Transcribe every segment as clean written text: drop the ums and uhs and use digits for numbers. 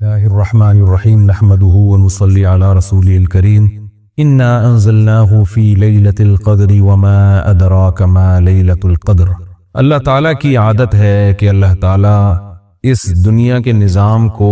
الله الرحمن الرحيم نحمده ونصلي على رسوله الكريم إنا أنزلناه في ليلة القدر وما أدراك ما ليلة القدر۔ اللہ تعالیٰ کی عادت ہے کہ اللہ تعالیٰ اس دنیا کے نظام کو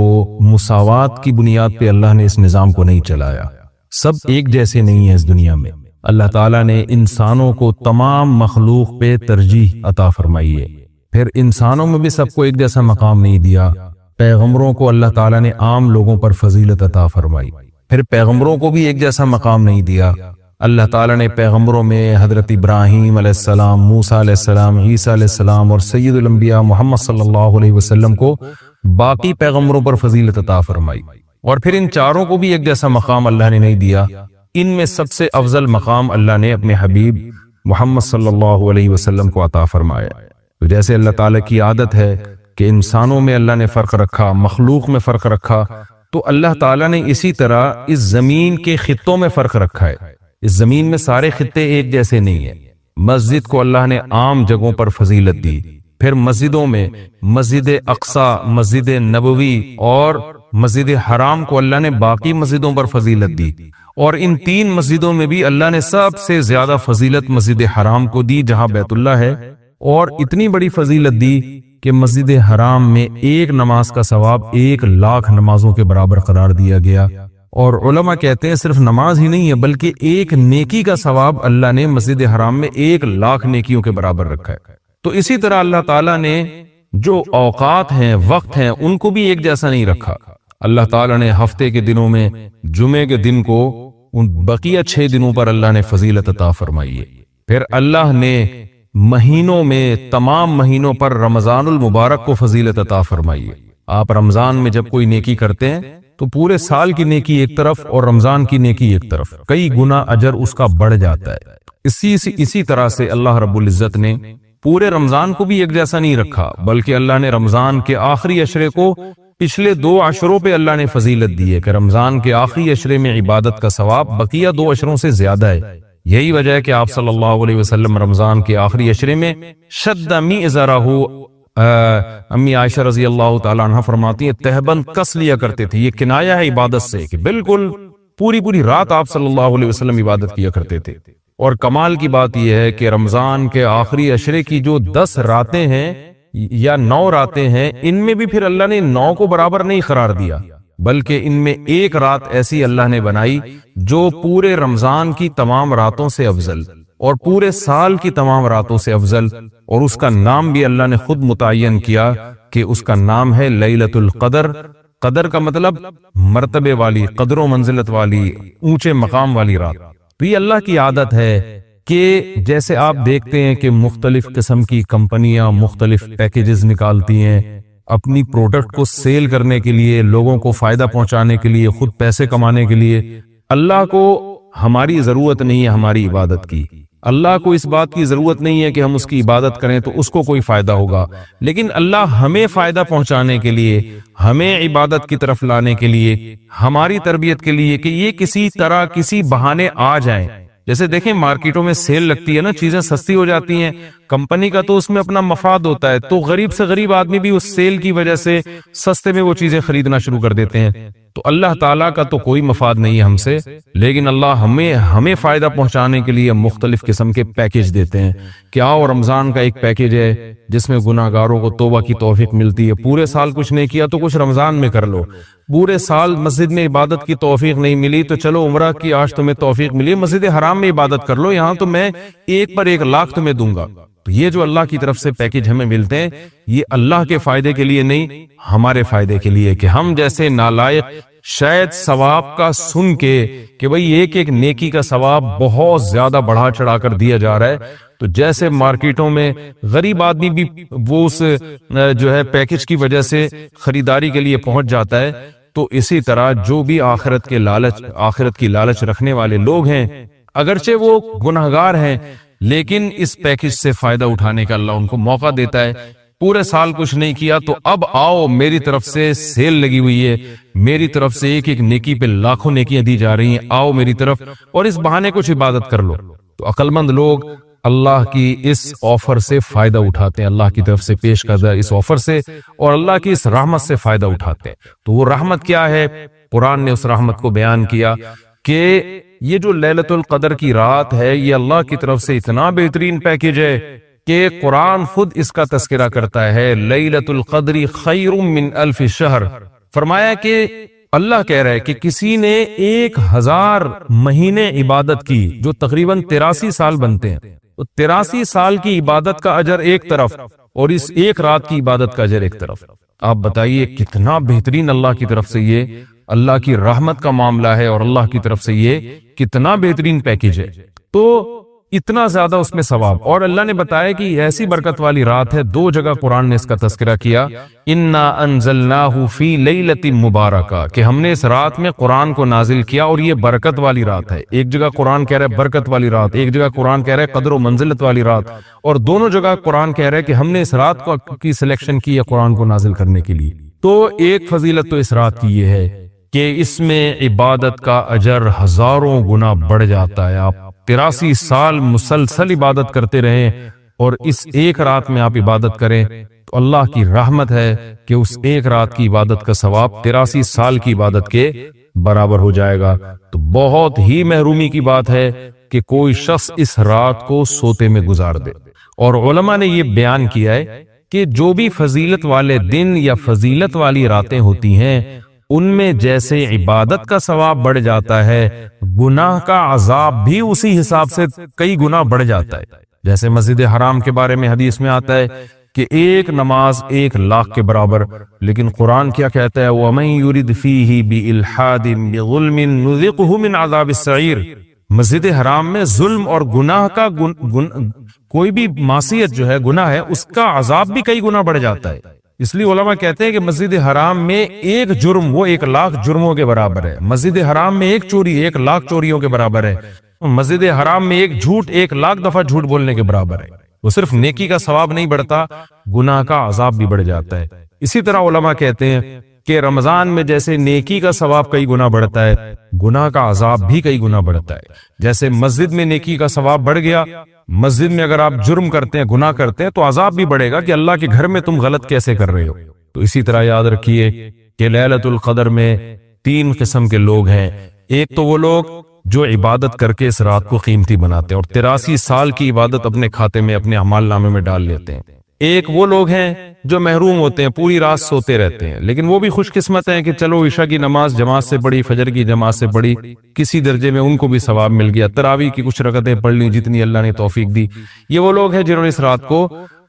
مساوات کی بنیاد پہ اللہ نے اس نظام کو نہیں چلایا۔ سب ایک جیسے نہیں ہیں اس دنیا میں۔ اللہ تعالیٰ نے انسانوں کو تمام مخلوق پہ ترجیح عطا فرمائی ہے۔ پھر انسانوں میں بھی سب کو ایک جیسا مقام نہیں دیا۔ پیغمبروں کو اللہ تعالیٰ نے عام لوگوں پر فضیلت عطا فرمائی، پھر پیغمبروں کو بھی ایک جیسا مقام نہیں دیا۔ اللہ تعالیٰ نے پیغمبروں میں حضرت ابراہیم علیہ السلام، موسیٰ علیہ السلام، عیسیٰ علیہ السلام اور سید الانبیاء محمد صلی اللہ علیہ وسلم کو باقی پیغمبروں پر فضیلت عطا فرمائی، اور پھر ان چاروں کو بھی ایک جیسا مقام اللہ نے نہیں دیا۔ ان میں سب سے افضل مقام اللہ نے اپنے حبیب محمد صلی اللہ علیہ وسلم کو عطا فرمایا۔ تو جیسے اللہ تعالیٰ کی عادت ہے کہ انسانوں میں اللہ نے فرق رکھا، مخلوق میں فرق رکھا، تو اللہ تعالیٰ نے اسی طرح اس زمین کے خطوں میں فرق رکھا ہے۔ اس زمین میں سارے خطے ایک جیسے نہیں ہیں۔ مسجد کو اللہ نے عام جگہوں پر فضیلت دی، پھر مسجدوں میں مسجد اقصی، مسجد نبوی اور مسجد حرام کو اللہ نے باقی مسجدوں پر فضیلت دی، اور ان تین مسجدوں میں بھی اللہ نے سب سے زیادہ فضیلت مسجد حرام کو دی جہاں بیت اللہ ہے، اور اتنی بڑی فضیلت دی کہ مسجد حرام میں ایک نماز کا ثواب 1,00,000 نمازوں کے برابر قرار دیا گیا۔ اور علماء کہتے ہیں صرف نماز ہی نہیں ہے بلکہ ایک نیکی کا ثواب اللہ نے مسجد حرام میں 1,00,000 نیکیوں کے برابر رکھا ہے۔ تو اسی طرح اللہ تعالیٰ نے جو اوقات ہیں، وقت ہیں، ان کو بھی ایک جیسا نہیں رکھا۔ اللہ تعالیٰ نے ہفتے کے دنوں میں جمعے کے دن کو ان بقیہ 6 دنوں پر اللہ نے فضیلت عطا فرمائی ہے۔ پھر اللہ نے مہینوں میں تمام مہینوں پر رمضان المبارک کو فضیلت عطا فرمائی ہے۔ آپ رمضان میں جب کوئی نیکی کرتے ہیں تو پورے سال کی نیکی ایک طرف اور رمضان کی نیکی ایک طرف، کئی گنا اجر اس کا بڑھ جاتا ہے۔ اسی طرح سے اللہ رب العزت نے پورے رمضان کو بھی ایک جیسا نہیں رکھا، بلکہ اللہ نے رمضان کے آخری عشرے کو پچھلے 2 عشروں پہ اللہ نے فضیلت دی ہے کہ رمضان کے آخری عشرے میں عبادت کا ثواب بقیہ 2 عشروں سے زیادہ ہے۔ یہی وجہ ہے کہ آپ صلی اللہ علیہ وسلم رمضان کے آخری عشرے میں شد میزرہ، امی عائشہ رضی اللہ تعالیٰ عنہ فرماتی ہیں تہبند کس لیا کرتے تھے۔ یہ کنایہ ہے عبادت سے کہ بالکل پوری رات آپ صلی اللہ علیہ وسلم عبادت کیا کرتے تھے۔ اور کمال کی بات یہ ہے کہ رمضان کے آخری عشرے کی جو 10 راتیں ہیں یا 9 راتیں ہیں، ان میں بھی پھر اللہ نے 9 کو برابر نہیں قرار دیا، بلکہ ان میں ایک رات ایسی اللہ نے بنائی جو پورے رمضان کی تمام راتوں سے افضل اور پورے سال کی تمام راتوں سے افضل، اور اس کا نام بھی اللہ نے خود متعین کیا کہ اس کا نام ہے لیلۃ القدر۔ قدر کا مطلب مرتبے والی، قدر و منزلت والی، اونچے مقام والی رات۔ تو یہ اللہ کی عادت ہے کہ جیسے آپ دیکھتے ہیں کہ مختلف قسم کی کمپنیاں مختلف پیکیجز نکالتی ہیں اپنی پروڈکٹ کو سیل کرنے کے لیے، لوگوں کو فائدہ پہنچانے کے لیے، خود پیسے کمانے کے لیے۔ اللہ کو ہماری ضرورت نہیں ہے ہماری عبادت کی، اللہ کو اس بات کی ضرورت نہیں ہے کہ ہم اس کی عبادت کریں تو اس کو کوئی فائدہ ہوگا، لیکن اللہ ہمیں فائدہ پہنچانے کے لیے، ہمیں عبادت کی طرف لانے کے لیے، ہماری تربیت کے لیے کہ یہ کسی طرح کسی بہانے آ جائیں۔ جیسے دیکھیں مارکیٹوں میں سیل لگتی ہے نا، چیزیں سستی ہو جاتی ہیں، کمپنی کا تو اس میں اپنا مفاد ہوتا ہے، تو غریب سے غریب آدمی بھی اس سیل کی وجہ سے سستے میں وہ چیزیں خریدنا شروع کر دیتے ہیں۔ تو اللہ تعالیٰ کا تو کوئی مفاد نہیں ہے ہم سے، لیکن اللہ ہمیں فائدہ پہنچانے کے لیے مختلف قسم کے پیکیج دیتے ہیں۔ کیا اور رمضان کا ایک پیکیج ہے جس میں گناہ گاروں کو توبہ کی توفیق ملتی ہے۔ پورے سال کچھ نہیں کیا تو کچھ رمضان میں کر لو، پورے سال مسجد میں عبادت کی توفیق نہیں ملی تو چلو عمرہ کی آج تمہیں توفیق ملی، مسجد حرام میں عبادت کر لو، یہاں تو میں 1 پر 1,00,000 تمہیں دوں گا۔ تو یہ جو اللہ کی طرف سے پیکیج ہمیں ملتے ہیں، یہ اللہ کے فائدے کے لیے نہیں، ہمارے فائدے کے لیے، کہ ہم جیسے نالائق شاید ثواب کا سن کے کہ بھئی ایک نیکی کا ثواب بہت زیادہ بڑھا چڑھا کر دیا جا رہا ہے، تو جیسے مارکیٹوں میں غریب آدمی بھی وہ اس جو ہے پیکیج کی وجہ سے خریداری کے لیے پہنچ جاتا ہے، تو اسی طرح جو بھی آخرت کی لالچ رکھنے والے لوگ ہیں، اگرچہ وہ گنہگار ہیں لیکن اس پیکیج سے فائدہ اٹھانے کا اللہ ان کو موقع دیتا ہے۔ پورے سال کچھ نہیں کیا تو اب آؤ، میری طرف سے سیل لگی ہوئی ہے، میری طرف سے ایک نیکی پہ لاکھوں نیکیاں دی جا رہی ہیں، آؤ میری طرف اور اس بہانے کچھ عبادت کر لو۔ تو عقل مند لوگ اللہ کی اس آفر سے فائدہ اٹھاتے ہیں، اللہ کی طرف سے پیش کردہ اس آفر سے اور اللہ کی اس رحمت سے فائدہ اٹھاتے ہیں۔ تو وہ رحمت کیا ہے؟ قرآن نے اس رحمت کو بیان کیا کہ یہ جو لیلۃ القدر کی رات ہے یہ اللہ کی طرف سے اتنا بہترین پیکیج ہے کہ قرآن خود اس کا تذکرہ کرتا ہے، لیلۃ القدر خیر من الف شہر۔ فرمایا کہ اللہ کہہ رہا ہے کہ کسی نے 1000 مہینے عبادت کی، جو تقریباً 83 سال بنتے ہیں، تو 83 سال کی عبادت کا اجر ایک طرف اور اس ایک رات کی عبادت کا اجر ایک طرف۔ آپ بتائیے کتنا بہترین اللہ کی طرف سے یہ اللہ کی رحمت کا معاملہ ہے اور اللہ کی طرف سے یہ کتنا بہترین پیکیج ہے۔ تو اتنا زیادہ اس میں ثواب، اور اللہ نے بتایا کہ ایسی برکت والی رات ہے، 2 جگہ قرآن نے اس کا تذکرہ کیا، انا انزلناہ فی لیلۃ مبارکہ، کہ ہم نے اس رات میں قرآن کو نازل کیا اور یہ برکت والی رات ہے۔ ایک جگہ قرآن کہہ رہا ہے برکت والی رات، ایک جگہ قرآن کہہ رہا ہے قدر و منزلت والی رات، اور دونوں جگہ قرآن کہہ رہا ہے کہ ہم نے اس رات کی سلیکشن کی ہے قرآن کو نازل کرنے کے لیے۔ تو ایک فضیلت تو اس رات کی یہ ہے کہ اس میں عبادت کا اجر ہزاروں گنا بڑھ جاتا ہے۔ آپ 83 سال مسلسل عبادت کرتے رہیں اور اس ایک رات میں آپ عبادت کریں تو اللہ کی رحمت ہے کہ اس ایک رات کی عبادت کا ثواب 83 سال کی عبادت کے برابر ہو جائے گا۔ تو بہت ہی محرومی کی بات ہے کہ کوئی شخص اس رات کو سوتے میں گزار دے، اور علماء نے یہ بیان کیا ہے کہ جو بھی فضیلت والے دن یا فضیلت والی راتیں ہوتی ہیں ان میں جیسے عبادت کا ثواب بڑھ جاتا ہے، گناہ کا عذاب بھی اسی حساب سے کئی گنا بڑھ جاتا ہے۔ جیسے مسجد حرام کے بارے میں حدیث میں آتا ہے کہ ایک نماز 1,00,000 کے برابر، لیکن قرآن کیا کہتا ہے وَمَن يُرِدْ فِيهِ بِإِلْحَادٍ بِظُلْمٍ نُذِقْهُ مِنْ عَذَابِ السَّعِيرِ۔ مسجد حرام میں ظلم اور گناہ کا کوئی بھی معصیت جو ہے، گناہ ہے، اس کا عذاب بھی کئی گنا بڑھ جاتا ہے۔ اس لیے علماء کہتے ہیں کہ مسجد حرام میں ایک جرم وہ 1,00,000 جرموں کے برابر ہے، مسجد حرام میں ایک چوری 1,00,000 چوریوں کے برابر ہے، مسجد حرام میں ایک جھوٹ 1,00,000 دفعہ جھوٹ بولنے کے برابر ہے۔ وہ صرف نیکی کا ثواب نہیں بڑھتا، گناہ کا عذاب بھی بڑھ جاتا ہے۔ اسی طرح علماء کہتے ہیں کہ رمضان میں جیسے نیکی کا ثواب کئی گنا بڑھتا ہے، گناہ کا عذاب بھی کئی گنا بڑھتا ہے۔ جیسے مسجد میں نیکی کا ثواب بڑھ گیا، مسجد میں اگر آپ جرم کرتے ہیں، گناہ کرتے ہیں، تو عذاب بھی بڑھے گا کہ اللہ کے گھر میں تم غلط کیسے کر رہے ہو۔ تو اسی طرح یاد رکھیے کہ لیلۃ القدر میں 3 قسم کے لوگ ہیں۔ ایک تو وہ لوگ جو عبادت کر کے اس رات کو قیمتی بناتے ہیں اور 83 سال کی عبادت اپنے کھاتے میں، اپنے اعمال نامے میں ڈال لیتے ہیں۔ ایک وہ لوگ ہیں جو محروم ہوتے ہیں، پوری رات سوتے رہتے ہیں، لیکن وہ بھی خوش قسمت ہیں کہ چلو عشاء کی نماز جماعت سے پڑھی، فجر کی جماعت سے پڑھی، کسی درجے میں ان کو بھی ثواب مل گیا، تراویح کی کچھ رکعتیں پڑھ لی جتنی اللہ نے توفیق دی۔ یہ وہ لوگ ہیں جنہوں نے اس رات کو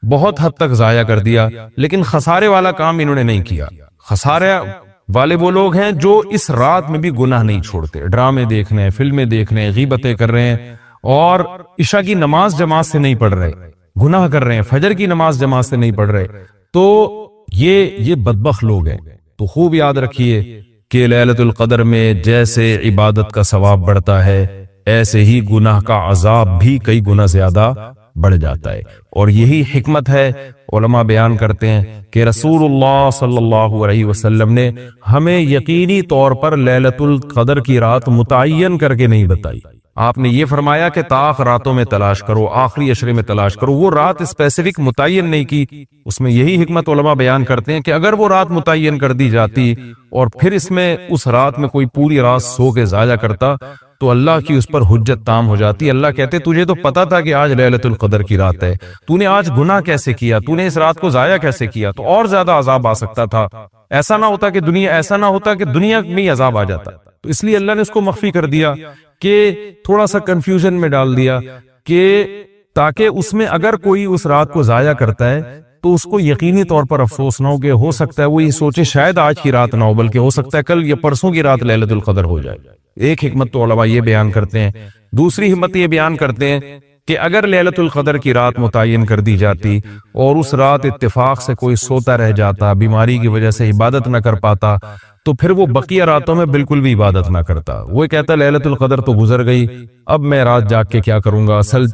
بہت حد تک ضائع کر دیا، لیکن خسارے والا کام انہوں نے نہیں کیا۔ خسارے والے وہ لوگ ہیں جو اس رات میں بھی گناہ نہیں چھوڑتے، ڈرامے دیکھ رہے ہیں، فلمیں دیکھ رہے ہیں، غیبتیں کر رہے ہیں اور عشاء کی نماز جماعت سے نہیں پڑھ رہے، گناہ کر رہے ہیں، فجر کی نماز جماعت سے نہیں پڑھ رہے، تو یہ بدبخت لوگ ہیں۔ تو خوب یاد رکھیے کہ لیلۃ القدر میں جیسے عبادت کا ثواب بڑھتا ہے ایسے ہی گناہ کا عذاب بھی کئی گنا زیادہ بڑھ جاتا ہے، اور یہی حکمت ہے۔ علماء بیان کرتے ہیں کہ رسول اللہ صلی اللہ علیہ وسلم نے ہمیں یقینی طور پر لیلۃ القدر کی رات متعین کر کے نہیں بتائی۔ آپ نے یہ فرمایا کہ طاق راتوں میں تلاش کرو، آخری عشرے میں تلاش کرو، وہ رات اسپیسیفک متعین نہیں کی۔ اس میں یہی حکمت علماء بیان کرتے ہیں کہ اگر وہ رات متعین کر دی جاتی اور پھر اس میں اس رات میں کوئی پوری رات سو کے ضائع کرتا تو اللہ کی اس پر حجت تام ہو جاتی۔ اللہ کہتے تجھے تو پتا تھا کہ آج لیلۃ القدر کی رات ہے، تو نے آج گناہ کیسے کیا، تو نے اس رات کو ضائع کیسے کیا، تو اور زیادہ عذاب آ سکتا تھا۔ ایسا نہ ہوتا کہ دنیا میں عذاب آ جاتا۔ تو اس لیے اللہ نے اس کو مخفی کر دیا کہ تھوڑا سا کنفیوژن میں ڈال دیا کہ تاکہ اس میں اگر کوئی اس رات کو ضائع کرتا ہے تو اس کو یقینی طور پر افسوس نہ ہو، کہ ہو سکتا ہے وہ یہ سوچے شاید آج کی رات نہ ہو بلکہ ہو سکتا ہے کل یا پرسوں کی رات لیلۃ القدر ہو جائے۔ ایک حکمت تو علماء یہ بیان کرتے ہیں۔ دوسری حکمت یہ بیان کرتے ہیں کہ اگر لیلۃ القدر کی رات متعین کر دی جاتی اور اس رات اتفاق سے کوئی سوتا رہ جاتا، بیماری کی وجہ سے عبادت نہ کر پاتا، تو پھر وہ بقیہ راتوں میں بالکل بھی عبادت نہ کرتا۔ وہ کہتا لیلۃ القدر تو گزر گئی، اب میں رات جاگ کے کیا کروں گا، اصل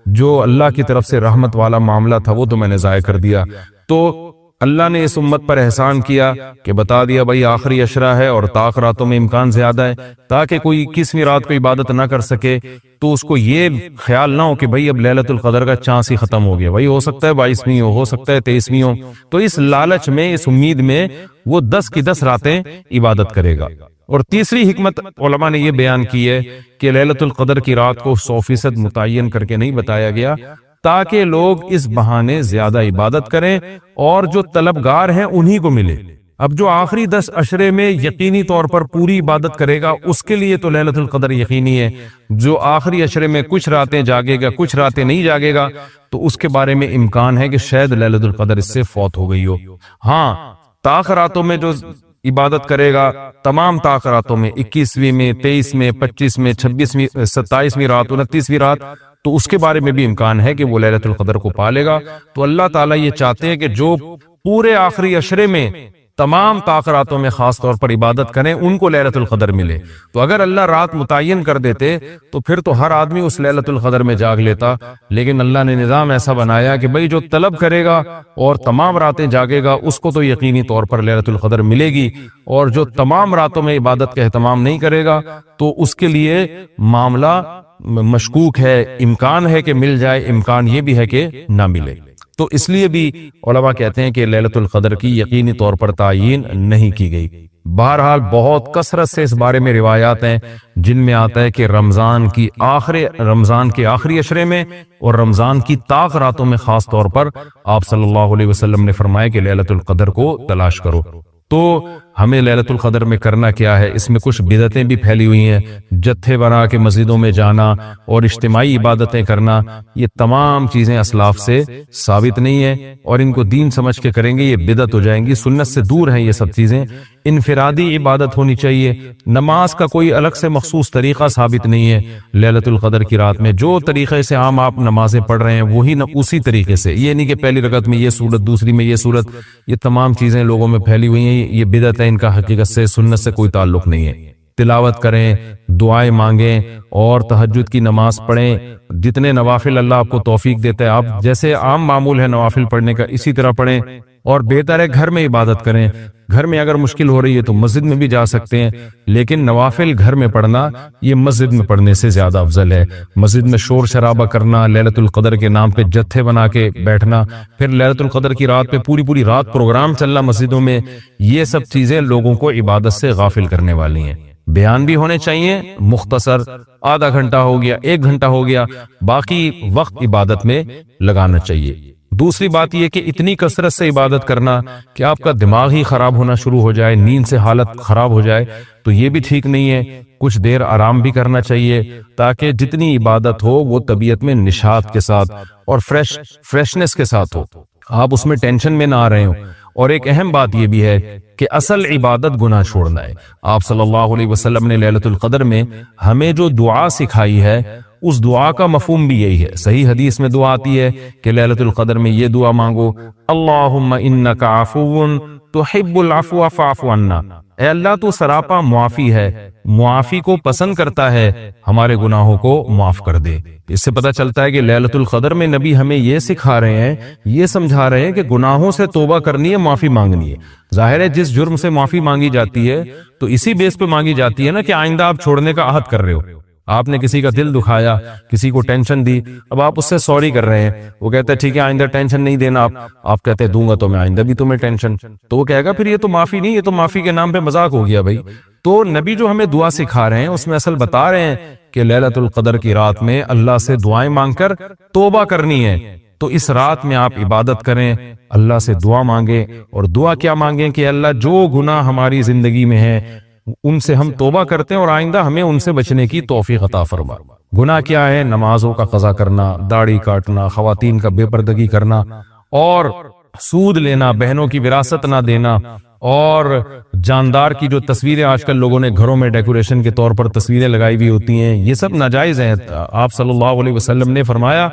جو اللہ کی طرف سے رحمت والا معاملہ تھا وہ تو میں نے ضائع کر دیا۔ تو اللہ نے اس امت پر احسان کیا کہ بتا دیا بھائی آخری عشرہ ہے اور طاق راتوں میں امکان زیادہ ہے، تاکہ کوئی 21ویں رات کو عبادت نہ کر سکے تو اس کو یہ خیال نہ ہو کہ بھائی اب لیلۃ القدر کا چانس ہی ختم ہو گیا، بھائی ہو سکتا ہے 22ویں ہو سکتا ہے 23ویں ہو، تو اس لالچ میں، اس امید میں وہ 10 کی 10 راتیں عبادت کرے گا۔ اور تیسری حکمت علماء نے یہ بیان کی ہے کہ لیلۃ القدر کی رات کو 100% متعین کر کے نہیں بتایا گیا تاکہ لوگ اس بہانے زیادہ عبادت کریں اور جو طلبگار ہیں انہی کو ملے۔ اب جو آخری 10 عشرے میں یقینی طور پر پوری عبادت کرے گا اس کے لیے تو لیلۃ القدر یقینی ہے، جو آخری عشرے میں کچھ راتیں جاگے گا کچھ راتیں نہیں جاگے گا تو اس کے بارے میں امکان ہے کہ شاید لیلۃ القدر اس سے فوت ہو گئی ہو۔ ہاں، طاق راتوں میں جو عبادت کرے گا، تمام طاق راتوں میں 21ویں میں 23 میں 25 میں 26ویں 27ویں رات 29ویں رات، تو اس کے بارے میں بھی امکان ہے کہ وہ لیلۃ القدر کو پا لے گا۔ تو اللہ تعالیٰ یہ چاہتے ہیں کہ جو پورے آخری عشرے میں تمام طاق راتوں میں خاص طور پر عبادت کریں ان کو لیلۃ القدر ملے۔ تو اگر اللہ رات متعین کر دیتے تو پھر تو ہر آدمی اس لیلۃ القدر میں جاگ لیتا، لیکن اللہ نے نظام ایسا بنایا کہ بھئی جو طلب کرے گا اور تمام راتیں جاگے گا اس کو تو یقینی طور پر لیلۃ القدر ملے گی، اور جو تمام راتوں میں عبادت کا اہتمام نہیں کرے گا تو اس کے لیے معاملہ مشکوک ہے، امکان ہے کہ مل جائے، امکان یہ بھی ہے کہ نہ ملے۔ تو اس لیے بھی علماء کہتے ہیں کہ لیلۃ القدر کی یقینی طور پر تعیین نہیں کی گئی۔ بہرحال بہت کثرت سے اس بارے میں روایات ہیں جن میں آتا ہے کہ رمضان کے آخری عشرے میں اور رمضان کی طاق راتوں میں خاص طور پر آپ صلی اللہ علیہ وسلم نے فرمایا کہ لیلۃ القدر کو تلاش کرو۔ تو ہمیں لیلۃ القدر میں کرنا کیا ہے؟ اس میں کچھ بدعتیں بھی پھیلی ہوئی ہیں، جتھے بنا کے مسجدوں میں جانا اور اجتماعی عبادتیں کرنا، یہ تمام چیزیں اسلاف سے ثابت نہیں ہیں اور ان کو دین سمجھ کے کریں گے یہ بدعت ہو جائیں گی، سنت سے دور ہیں یہ سب چیزیں۔ انفرادی عبادت ہونی چاہیے، نماز کا کوئی الگ سے مخصوص طریقہ ثابت نہیں ہے۔ لیلۃ القدر کی رات میں جو طریقے سے عام آپ نمازیں پڑھ رہے ہیں وہی اسی طریقے سے، یہ نہیں کہ پہلی رکعت میں یہ صورت دوسری میں یہ صورت، یہ تمام چیزیں لوگوں میں پھیلی ہوئی ہیں، یہ بدعت ہے، ان کا حقیقت سے سنت سے کوئی تعلق نہیں ہے۔ تلاوت کریں، دعائیں مانگیں اور تہجد کی نماز پڑھیں، جتنے نوافل اللہ آپ کو توفیق دیتا ہے آپ جیسے عام معمول ہے نوافل پڑھنے کا اسی طرح پڑھیں، اور بہتر ہے گھر میں عبادت کریں۔ گھر میں اگر مشکل ہو رہی ہے تو مسجد میں بھی جا سکتے ہیں، لیکن نوافل گھر میں پڑھنا یہ مسجد میں پڑھنے سے زیادہ افضل ہے۔ مسجد میں شور شرابہ کرنا، لیلۃ القدر کے نام پہ جتھے بنا کے بیٹھنا، پھر لیلۃ القدر کی رات پہ پوری رات پروگرام چلنا مسجدوں میں، یہ سب چیزیں لوگوں کو عبادت سے غافل کرنے والی ہیں۔ بیان بھی ہونے چاہیے مختصر، آدھا گھنٹہ ہو گیا 1 گھنٹہ ہو گیا، باقی وقت عبادت میں لگانا چاہیے۔ دوسری بات یہ کہ اتنی کثرت سے عبادت کرنا کہ آپ کا دماغ ہی خراب ہونا شروع ہو جائے، نیند سے حالت خراب ہو جائے، تو یہ بھی ٹھیک نہیں ہے۔ کچھ دیر آرام بھی کرنا چاہیے تاکہ جتنی عبادت ہو وہ طبیعت میں نشاط کے ساتھ اور فریشنس کے ساتھ ہو، آپ اس میں ٹینشن میں نہ آ رہے ہوں۔ اور ایک اہم بات یہ بھی ہے کہ اصل عبادت گناہ چھوڑنا ہے۔ آپ صلی اللہ علیہ وسلم نے لیلۃ القدر میں ہمیں جو دعا سکھائی ہے اس دعا کا مفہوم بھی یہی ہے۔ صحیح حدیث میں دعا آتی ہے کہ لیلۃ القدر میں یہ دعا مانگو، اللہم انک عفو تحب العفو فاعف عنا، اے اللہ تو سراپا معافی ہے، معافی کو پسند کرتا ہے، ہمارے گناہوں کو معاف کر دے۔ اس سے پتہ چلتا ہے کہ لیلۃ القدر میں نبی ہمیں یہ سکھا رہے ہیں، یہ سمجھا رہے ہیں کہ گناہوں سے توبہ کرنی ہے، معافی مانگنی ہے۔ ظاہر ہے جس جرم سے معافی مانگی جاتی ہے تو اسی بیس پہ مانگی جاتی ہے نا کہ آئندہ آپ چھوڑنے کا عہد کر رہے ہو، آپ نے کسی کا دل دکھایا، کسی کو ٹینشن دی، اب آپ اس سے سوری کر رہے ہیں، وہ کہتا ہے ٹھیک ہے آئندہ ٹینشن نہیں دینا، آپ کہتے ہیں دوں گا تو میں آئندہ بھی تمہیں ٹینشن، تو وہ کہے گا پھر یہ تو معافی نہیں، یہ تو معافی کے نام پہ مذاق ہو گیا بھائی۔ تو نبی جو ہمیں دعا سکھا رہے ہیں اس میں اصل بتا رہے ہیں کہ لیلۃ القدر کی رات میں اللہ سے دعائیں مانگ کر توبہ کرنی ہے۔ تو اس رات میں آپ عبادت کریں، اللہ سے دعا مانگیں، اور دعا کیا مانگیں کہ اللہ جو گناہ ہماری زندگی میں ہے ان سے ہم توبہ کرتے ہیں اور آئندہ ہمیں ان سے بچنے کی توفیق عطا فرما۔ گناہ کیا ہے؟ نمازوں کا قضا کرنا، داڑھی کاٹنا، خواتین کا بے پردگی کرنا، اور سود لینا، بہنوں کی وراثت نہ دینا، اور جاندار کی جو تصویریں آج کل لوگوں نے گھروں میں ڈیکوریشن کے طور پر تصویریں لگائی ہوئی ہوتی ہیں، یہ سب ناجائز ہیں۔ آپ صلی اللہ علیہ وسلم نے فرمایا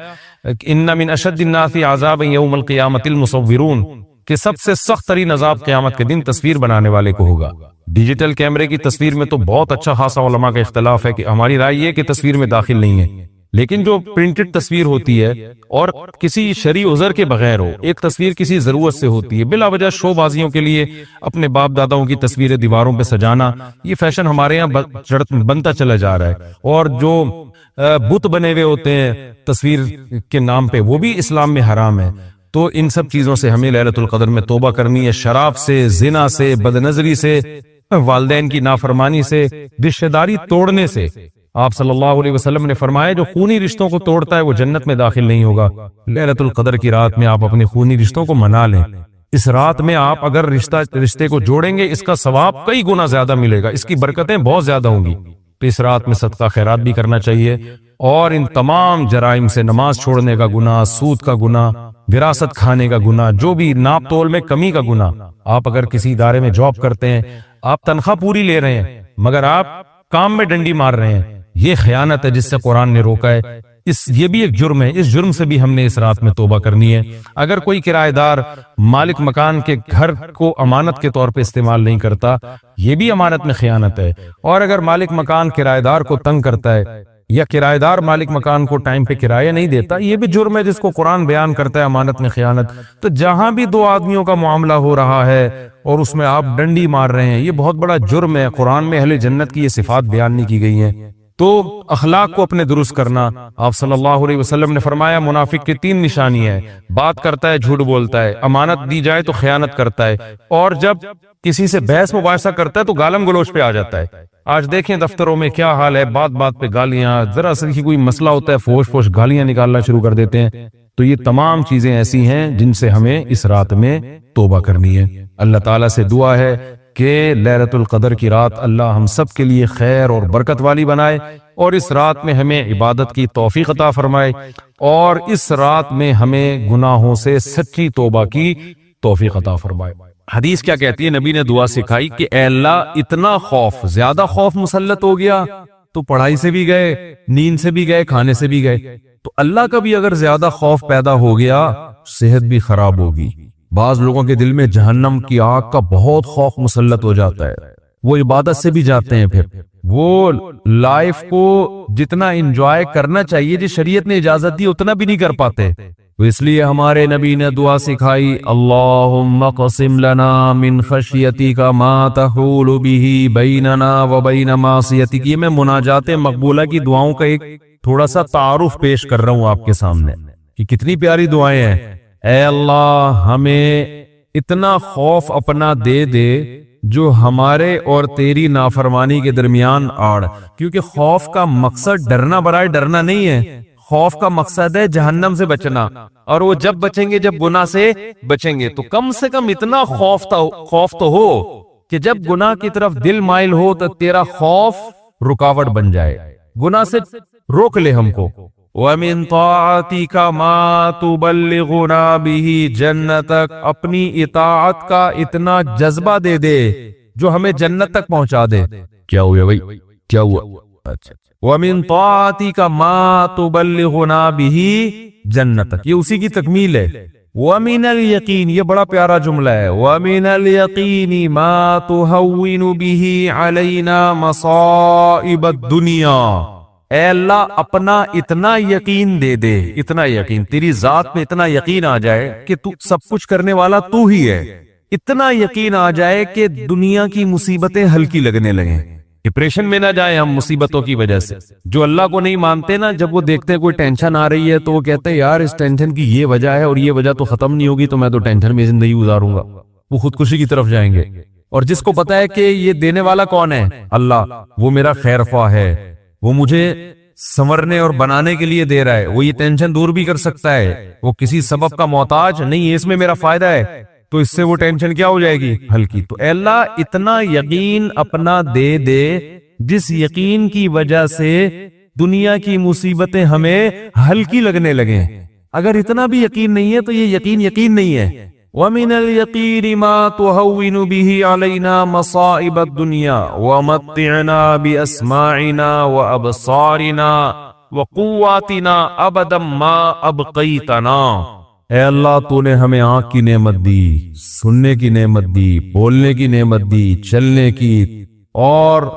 ان من اشد الناس عذابا یوم القیامۃ المصورون، کہ سب سے سخت ترین عذاب قیامت کے دن تصویر بنانے والے کو ہوگا۔ ڈیجیٹل کیمرے کی تصویر میں تو بہت اچھا خاصا علماء کا اختلاف ہے کہ ہماری رائے یہ کہ تصویر میں داخل نہیں ہے، لیکن جو پرنٹڈ تصویر ہوتی ہے اور کسی شرعی عذر کے بغیر ہو، ایک تصویر کسی ضرورت سے ہوتی ہے، بلا وجہ شو بازیوں کے لیے اپنے باپ داداؤں کی تصویریں دیواروں پہ سجانا، یہ فیشن ہمارے یہاں بنتا چلا جا رہا ہے. اور جو بت بنے ہوئے ہوتے ہیں تصویر کے نام پہ، وہ بھی اسلام میں حرام ہے. تو ان سب چیزوں سے ہمیں لیلۃ القدر میں توبہ کرنی ہے. شراب سے، زنا سے، بدنظری سے، والدین کی نافرمانی سے، رشتہ داری توڑنے سے. آپ صلی اللہ علیہ وسلم نے فرمایا جو خونی رشتوں کو توڑتا ہے وہ جنت میں داخل نہیں ہوگا. لیلۃ القدر کی رات میں آپ اپنے خونی رشتوں کو منا لیں. اس رات میں آپ اگر رشتے کو جوڑیں گے، اس کا ثواب کئی گنا زیادہ ملے گا، اس کی برکتیں بہت زیادہ ہوں گی. تو اس رات میں صدقہ خیرات بھی کرنا چاہیے. اور ان تمام جرائم سے، نماز چھوڑنے کا گناہ، سود کا گناہ، وراثت کھانے کا گناہ، جو بھی ناپ تول میں کمی کا گناہ. آپ اگر کسی ادارے میں جاب کرتے ہیں، آپ تنخواہ پوری لے رہے ہیں مگر آپ کام میں ڈنڈی مار رہے ہیں، یہ خیانت ہے جس سے قرآن نے روکا ہے. یہ بھی ایک جرم ہے. اس جرم سے بھی ہم نے اس رات میں توبہ کرنی ہے. اگر کوئی کرایہ دار مالک مکان کے گھر کو امانت کے طور پہ استعمال نہیں کرتا، یہ بھی امانت میں خیانت ہے. اور اگر مالک مکان کرایہ دار کو تنگ کرتا ہے یا کرایہ دار مالک مکان کو ٹائم پہ کرایہ نہیں دیتا، یہ بھی جرم ہے جس کو قرآن بیان کرتا ہے امانت میں خیانت. تو جہاں بھی دو آدمیوں کا معاملہ ہو رہا ہے اور اس میں آپ ڈنڈی مار رہے ہیں، یہ بہت بڑا جرم ہے. قرآن میں اہل جنت کی یہ صفات بیان نہیں کی گئی ہیں. تو اخلاق کو اپنے درست کرنا. آپ صلی اللہ علیہ وسلم نے فرمایا منافق کی 3 نشانی ہے: بات کرتا ہے، جھوٹ بولتا ہے، امانت دی جائے تو خیانت کرتا ہے، اور جب کسی سے بحث مباحثہ کرتا ہے تو گالم گلوچ پہ آ جاتا ہے. آج دیکھیں دفتروں میں کیا حال ہے، بات بات پہ گالیاں، ذرا سا کوئی مسئلہ ہوتا ہے فوش فوش گالیاں نکالنا شروع کر دیتے ہیں. تو یہ تمام چیزیں ایسی ہیں جن سے ہمیں اس رات میں توبہ کرنی ہے. اللہ تعالیٰ سے دعا ہے کہ لیلۃ القدر کی رات اللہ ہم سب کے لیے خیر اور برکت والی بنائے، اور اس رات میں ہمیں عبادت کی توفیق عطا فرمائے، اور اس رات میں ہمیں گناہوں سے سچی توبہ کی توفیق عطا فرمائے. حدیث کیا کہتی ہے؟ نبی نے دعا سکھائی کہ اے اللہ اتنا خوف، زیادہ خوف مسلط ہو گیا تو پڑھائی سے بھی گئے، نیند سے بھی گئے، کھانے سے بھی گئے. تو اللہ کا بھی اگر زیادہ خوف پیدا ہو گیا، صحت بھی خراب ہوگی. بعض لوگوں کے دل میں جہنم کی آگ کا بہت خوف مسلط ہو جاتا ہے، وہ عبادت سے بھی جاتے ہیں، پھر وہ لائف کو جتنا انجوائے کرنا چاہیے جس شریعت نے اجازت دی اتنا بھی نہیں کر پاتے. تو اس لیے ہمارے نبی نے دعا سکھائی: اللہم قسم لنا من خشیتک ما تحول به بیننا وبین معصیتک. یہ میں مناجات مقبولہ کی دعاؤں کا ایک تھوڑا سا تعارف پیش کر رہا ہوں آپ کے سامنے کہ کتنی پیاری دعائیں ہیں. اے اللہ ہمیں اتنا خوف اپنا دے دے جو ہمارے اور تیری نافرمانی کے درمیان آڑ. کیونکہ خوف کا مقصد ڈرنا برائے ڈرنا نہیں ہے، خوف کا مقصد ہے جہنم سے بچنا. اور وہ جب بچیں گے جب گناہ سے بچیں گے. تو کم سے کم اتنا خوف تو ہو کہ جب گناہ کی طرف دل مائل ہو تو تیرا خوف رکاوٹ بن جائے، گناہ سے روک لے ہم کو. وَمِن طَاعَتِكَ مَا تُبَلِّغُنَا بِهِ جَنَّتَكَ. اپنی اطاعت کا اتنا جذبہ دے دے جو ہمیں جنت تک پہنچا دے. کیا ہوا بھائی، کیا ہوا؟ اچھا. وَمِن طَاعَتِكَ مَا تُبَلِّغُنَا بِهِ جَنَّتَكَ، یہ اسی کی تکمیل ہے. وَمِنَ الْيَقِينِ، یہ بڑا پیارا جملہ ہے. وَمِنَ الْيَقِينِ مَا تُهَوِّنُ بِهِ عَلَيْنَا مَصَائِبَ الدُّنْيَا. اے اللہ اپنا اتنا یقین دے دے، اتنا یقین، تیری ذات میں اتنا یقین آ جائے کہ تو سب کچھ کرنے والا تو ہی ہے. اتنا یقین آ جائے کہ دنیا کی مصیبتیں ہلکی لگنے لگیں، ڈپریشن میں نہ جائیں ہم مصیبتوں کی وجہ سے. جو اللہ کو نہیں مانتے نا، جب وہ دیکھتے ہیں کوئی ٹینشن آ رہی ہے تو وہ کہتے ہیں یار اس ٹینشن کی یہ وجہ ہے اور یہ وجہ تو ختم نہیں ہوگی تو میں تو ٹینشن میں زندگی گزاروں گا. وہ خودکشی کی طرف جائیں گے. اور جس کو پتا ہے کہ یہ دینے والا کون ہے؟ اللہ، وہ میرا خیر خواہ ہے، وہ مجھے سنورنے اور بنانے کے لیے دے رہا ہے، وہ یہ ٹینشن دور بھی کر سکتا ہے، وہ کسی سبب کا محتاج نہیں ہے، اس میں میرا فائدہ ہے، تو اس سے وہ ٹینشن کیا ہو جائے گی؟ ہلکی. تو اے اللہ اتنا یقین اپنا دے دے جس یقین کی وجہ سے دنیا کی مصیبتیں ہمیں ہلکی لگنے لگیں. اگر اتنا بھی یقین نہیں ہے تو یہ یقین نہیں ہے. وَمِنَ الْيَقِينِ مَا تُهَوِّنُ بِهِ عَلَيْنَا مَصَائِبَ الدُّنْيَا وَمَتِّعْنَا بِأَسْمَاعِنَا وَأَبْصَارِنَا وَقُوَّاتِنَا أَبَدًا مَا أَبْقَيْتَنَا. اے اللہ تو نے ہمیں آنکھ کی نعمت دی، سننے کی نعمت دی، بولنے کی نعمت دی، چلنے کی اور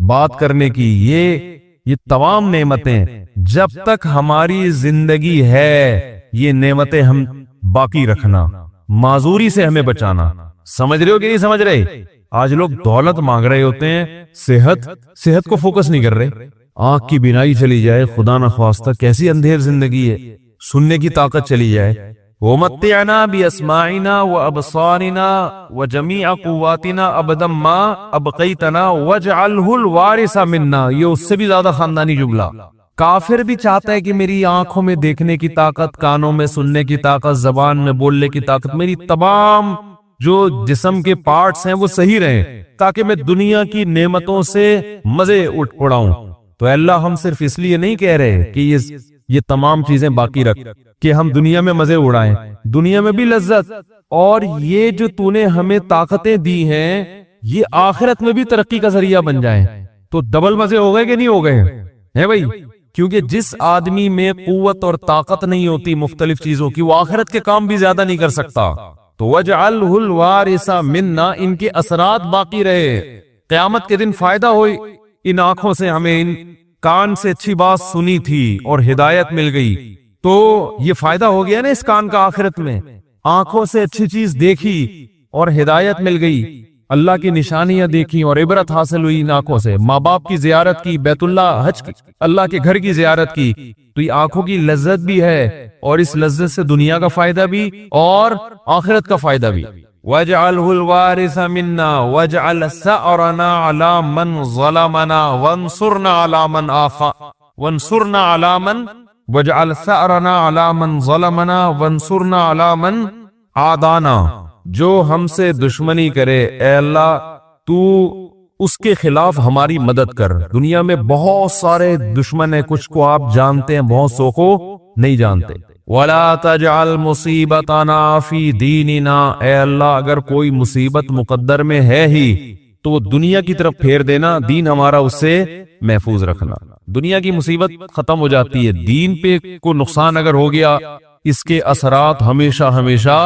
بات کرنے کی، یہ تمام نعمتیں جب تک ہماری زندگی ہے یہ نعمتیں ہم باقی رکھنا، معذوری سے ہمیں بچانا. سمجھ رہے ہو کہ نہیں سمجھ رہے؟ آج لوگ دولت مانگ رہے ہوتے ہیں، صحت کو فوکس نہیں کر رہے. آنکھ کی بینائی چلی جائے، خدا نخواستہ کیسی اندھیر زندگی ہے، سننے کی طاقت چلی جائے. وَمَتِّعْنَا بِأَسْمَاعِنَا وَأَبْصَارِنَا وَجَمِيعَ قُوَّاتِنَا أَبَدًا مَا أَبْقَيْتَنَا وَاجْعَلْهُ الْوَارِثَ مِنَّا. یہ اس سے بھی زیادہ خاندانی جملہ. کافر بھی چاہتا ہے کہ میری آنکھوں میں دیکھنے کی طاقت، کانوں میں سننے کی طاقت، زبان میں بولنے کی طاقت، میری تمام جو جسم کے پارٹس ہیں وہ صحیح رہیں تاکہ میں دنیا کی نعمتوں سے مزے اڑاؤں. تو اللہ ہم صرف اس لیے نہیں کہہ رہے کہ یہ تمام چیزیں باقی رکھ کہ ہم دنیا میں مزے اڑائیں، دنیا میں بھی لذت، اور یہ جو تو نے ہمیں طاقتیں دی ہیں یہ آخرت میں بھی ترقی کا ذریعہ بن جائیں. تو ڈبل مزے ہو گئے کہ نہیں ہو گئے ہیں بھائی؟ کیونکہ جس آدمی میں قوت اور طاقت نہیں ہوتی مختلف چیزوں کی، وہ آخرت کے کام بھی زیادہ نہیں کر سکتا. تو وَاجْعَلْهُ الْوَارِثَ مِنَّا، ان کے اثرات باقی رہے، قیامت کے دن فائدہ ہوئی. ان آنکھوں سے ہمیں، ان کان سے اچھی بات سنی تھی اور ہدایت مل گئی، تو یہ فائدہ ہو گیا نا اس کان کا آخرت میں. آنکھوں سے اچھی چیز دیکھی اور ہدایت مل گئی، اللہ کی نشانیاں دیکھی اور عبرت حاصل ہوئی ان آنکھوں سے. ماں باپ کی زیارت کی، بیت اللہ حج کی، اللہ کے گھر کی زیارت کی، تو یہ آنکھوں کی لذت بھی ہے، اور اس لذت سے دنیا کا فائدہ بھی اور آخرت کا فائدہ بھی. وَاجْعَلْهُ الْوَارِثَ مِنَّا وَاجْعَلْ ثَأْرَنَا عَلَى مَنْ ظَلَمَنَا وَانصُرْنَا عَلَى مَنْ وَانصُرْنَا عَلَى مَنْ وَاجْعَلْ ثَأْرَنَا عَلَى مَنْ ظَلَمَنَا وَانصُرْنَا عَلَى مَنْ عَادَانَا. جو ہم سے دشمنی کرے اے اللہ تو اس کے خلاف ہماری مدد کر. دنیا میں بہت سارے دشمن ہیں، کچھ کو آپ جانتے ہیں، بہت سو کو نہیں جانتے. وَلَا تَجْعَلْ مُصِيبَتَنَا فِي دِينِنَا، اے اللہ اگر کوئی مصیبت مقدر میں ہے ہی تو دنیا کی طرف پھیر دینا، دین ہمارا اس سے محفوظ رکھنا. دنیا کی مصیبت ختم ہو جاتی ہے، دین پہ کو نقصان اگر ہو گیا اس کے اثرات ہمیشہ ہمیشہ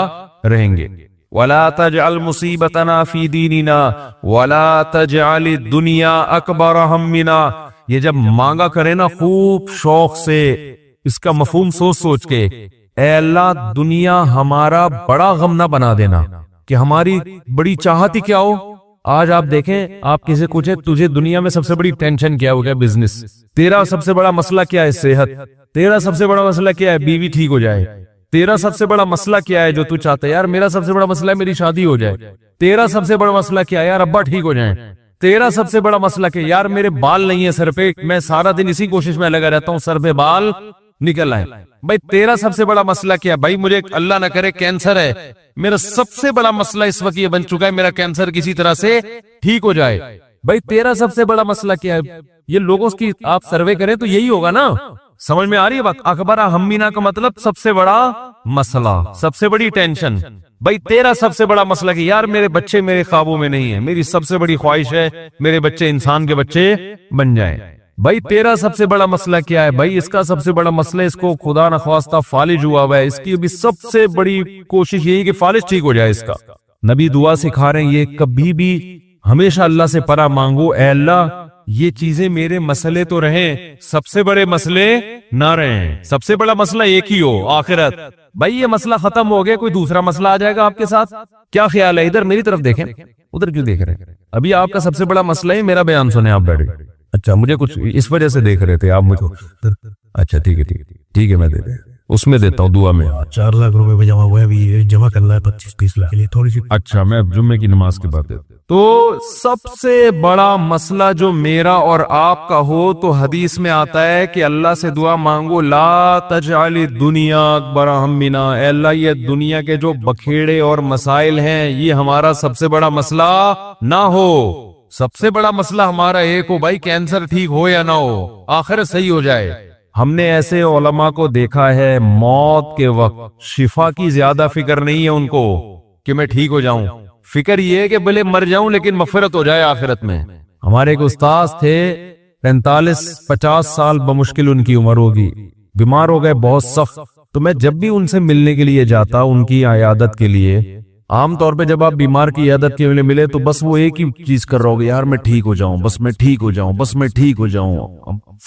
رہیں گے. وَلَا تَجْعَلْ مُصِيبَتَنَا فِي دِينِنَا وَلَا تَجْعَلِ الدُّنْيَا أَكْبَرَ هَمِّنَا. یہ جب مانگا کرے نا خوب شوق سے، اس کا مفہوم سوچ کے، اے اللہ دنیا ہمارا بڑا غم نہ بنا دینا کہ ہماری بڑی چاہت ہی کیا ہو. آج آپ دیکھیں، آپ کسی پوچھے تجھے دنیا میں سب سے بڑی ٹینشن کیا ہو گیا؟ بزنس. تیرا سب سے بڑا مسئلہ کیا ہے؟ صحت. تیرا سب سے بڑا مسئلہ کیا ہے؟ بیوی ٹھیک ہو جائے. تیرا سب سے بڑا مسئلہ کیا ہے جو تو چاہتا ہے؟ یار میرا سب سے بڑا مسئلہ ہے میری شادی ہو جائے. تیرا سب سے بڑا مسئلہ کیا ہے؟ یار ابا ٹھیک ہو جائیں. تیرا سب سے بڑا مسئلہ کیا ہے؟ یار میرے بال نہیں ہے سر پہ، میں سارا دن اسی کوشش میں لگا رہتا ہوں سر پہ بال نکل آئے. بھائی تیرا سب سے بڑا مسئلہ کیا ہے؟ بھائی مجھے اللہ نہ کرے کینسر ہے، میرا سب سے بڑا مسئلہ اس وقت یہ بن چکا ہے میرا کینسر کسی طرح سے ٹھیک ہو جائے. بھائی تیرا سب سے بڑا مسئلہ کیا ہے؟ یہ لوگوں کی آپ سروے کریں تو یہی ہوگا نا. سمجھ میں آ رہی ہے بات؟ اکبر ہمینا کا مطلب سب سے بڑا مسئلہ، سب سے بڑی ٹینشن. بھائی تیرا سب سے بڑا مسئلہ کہ یار میرے بچے میرے خوابوں میں نہیں ہیں، میری سب سے بڑی خواہش ہے میرے بچے انسان کے بچے بن جائیں. بھائی تیرا سب سے بڑا مسئلہ کیا ہے؟ بھائی اس کا سب سے بڑا مسئلہ اس کو خدا نخواستہ فالج ہوا ہوا ہے، اس کی بھی سب سے بڑی کوشش یہی کہ فالج ٹھیک ہو جائے اس کا. نبی دعا سکھا رہے ہیں یہ کبھی بھی ہمیشہ اللہ سے پناہ مانگو، اے اللہ یہ چیزیں میرے مسئلے تو رہیں، سب سے بڑے مسئلے نہ رہیں. سب سے بڑا مسئلہ ایک ہی ہو، آخرت. بھائی یہ مسئلہ ختم ہو گیا، کوئی دوسرا مسئلہ آ جائے گا آپ کے ساتھ. کیا خیال ہے؟ ادھر میری طرف دیکھیں، ادھر کیوں دیکھ رہے ہیں؟ ابھی آپ کا سب سے بڑا مسئلہ ہے میرا بیان سنیں. آپ بیٹھے، اچھا مجھے کچھ اس وجہ سے دیکھ رہے تھے آپ مجھے. اچھا ٹھیک ہے میں دے دیں، اس میں دیتا ہوں دعا میں. 4 لاکھ روپے جمع ہوا ہے، ابھی جمع کرنا ہے 25-30 لاکھ کے لیے تھوڑی سی. اچھا میں جمعے کی نماز کے بعد دیتا. تو سب سے بڑا مسئلہ جو میرا اور آپ کا ہو تو حدیث میں آتا ہے کہ اللہ سے دعا مانگو، لا تجعل الدنیا اکبر ہمنا، اے اللہ یہ دنیا کے جو بکھیڑے اور مسائل ہیں یہ ہمارا سب سے بڑا مسئلہ نہ ہو. سب سے بڑا مسئلہ ہمارا ایک ہو، بھائی کینسر ٹھیک ہو یا نہ ہو، آخرت صحیح ہو جائے. ہم نے ایسے علماء کو دیکھا ہے موت کے وقت شفا کی زیادہ فکر نہیں ہے ان کو کہ میں ٹھیک ہو جاؤں، فکر یہ ہے کہ بھلے مر جاؤں لیکن مغفرت ہو جائے آخرت میں. ہمارے ایک استاذ تھے 45-50 سال بمشکل ان کی عمر ہوگی، بیمار ہو گئے بہت سخت. تو میں جب بھی ان سے ملنے کے لیے جاتا ان کی عیادت کے لیے عام طور پہ جب آپ بیمار کی عیادت کے لیے ملے تو بس وہ ایک ہی چیز کر رہا ہوگا، یار میں ٹھیک ہو جاؤں، بس میں ٹھیک ہو جاؤں، بس میں ٹھیک ہو جاؤں،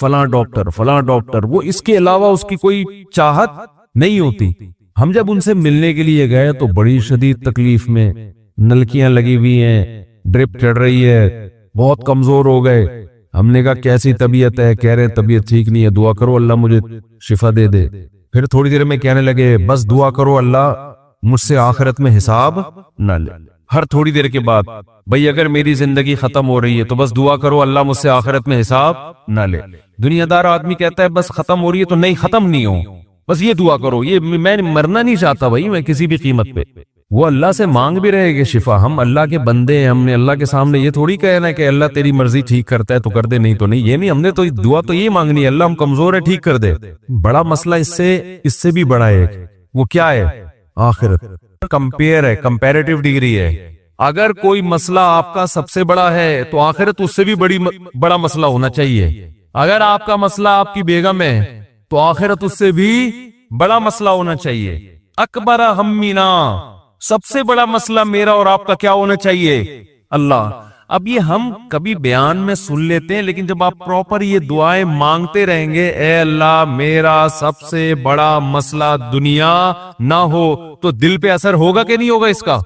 فلاں ڈاکٹر، وہ اس کے علاوہ اس کی کوئی چاہت نہیں ہوتی۔ ہم جب ان سے ملنے کے لیے گئے تو بڑی شدید تکلیف میں، نلکیاں لگی ہوئی ہیں، ڈرپ چڑھ رہی ہے، بہت کمزور ہو گئے۔ ہم نے کہا کیسی طبیعت ہے؟ کہہ رہے طبیعت ٹھیک نہیں ہے، دعا کرو اللہ مجھے شفا دے دے۔ پھر تھوڑی دیر میں کہنے لگے بس دعا کرو اللہ مجھ سے آخرت میں حساب نہ لے۔ ہر تھوڑی دیر کے بعد بھئی اگر میری زندگی ختم ہو رہی ہے تو بس دعا کرو اللہ مجھ سے آخرت میں حساب نہ لے۔ دنیا دار آدمی کہتا ہے بس ختم ہو رہی ہے تو نہیں، ختم نہیں ہو، بس یہ دعا کرو، یہ میں مرنا نہیں چاہتا بھائی میں کسی بھی قیمت پہ۔ وہ اللہ سے مانگ بھی رہے گا شفا، ہم اللہ کے بندے ہیں، ہم نے اللہ کے سامنے یہ تھوڑی کہنا ہے کہ اللہ تیری مرضی ٹھیک کرتا ہے تو کر دے، نہیں تو نہیں، یہ نہیں، ہم نے تو دعا تو یہ مانگنی ہے اللہ ہم کمزور ہے ٹھیک کر دے۔ بڑا مسئلہ اس سے بھی بڑا ہے، وہ کیا ہے؟ آخرت۔ کمپیئر ہے، کمپیریٹیو ڈگری ہے۔ اگر کوئی مسئلہ آپ کا سب سے بڑا ہے تو آخرت اس سے بھی بڑا مسئلہ ہونا چاہیے۔ اگر آپ کا مسئلہ آپ کی بیگم ہے تو آخرت اس سے بھی بڑا مسئلہ ہونا چاہیے۔ اکبر ہمنا، سب سے بڑا مسئلہ میرا اور آپ کا کیا ہونا چاہیے؟ اللہ۔ اب یہ ہم کبھی بیان میں سن لیتے ہیں، لیکن جب آپ پراپر یہ دعائیں مانگتے رہیں گے، اے اللہ میرا سب سے بڑا مسئلہ دنیا نہ ہو، تو دل پہ اثر ہوگا کہ نہیں ہوگا؟ اس کا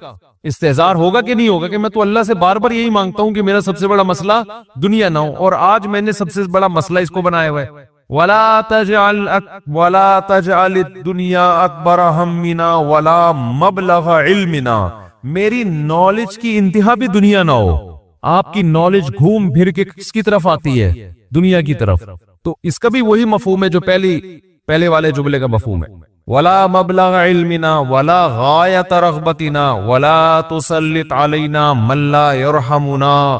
استحضار ہوگا کہ نہیں ہوگا کہ میں تو اللہ سے بار بار یہی مانگتا ہوں کہ میرا سب سے بڑا مسئلہ دنیا نہ ہو، اور آج میں نے سب سے بڑا مسئلہ اس کو بنایا ہوا ہے۔ وَلَا تَجْعَلِ الدُّنْيَا أَكْبَرَ هَمِّنَا وَلَا مَبْلَغَ عِلْمِنَا، میری نالج کی انتہا بھی دنیا نہ ہو۔ آپ کی نالج گھوم پھر کے کس کی طرف آتی ہے؟ دنیا کی طرف۔ تو اس کا بھی وہی مفہوم ہے جو پہلے والے جملے کا مفہوم ہے۔ وَلَا مَبْلَغَ عِلْمِنَا وَلَا غَایَةَ رَغْبَتِنَا وَلَا تُسَلِّطْ عَلَيْنَا مَن لَا يَرْحَمُنَا،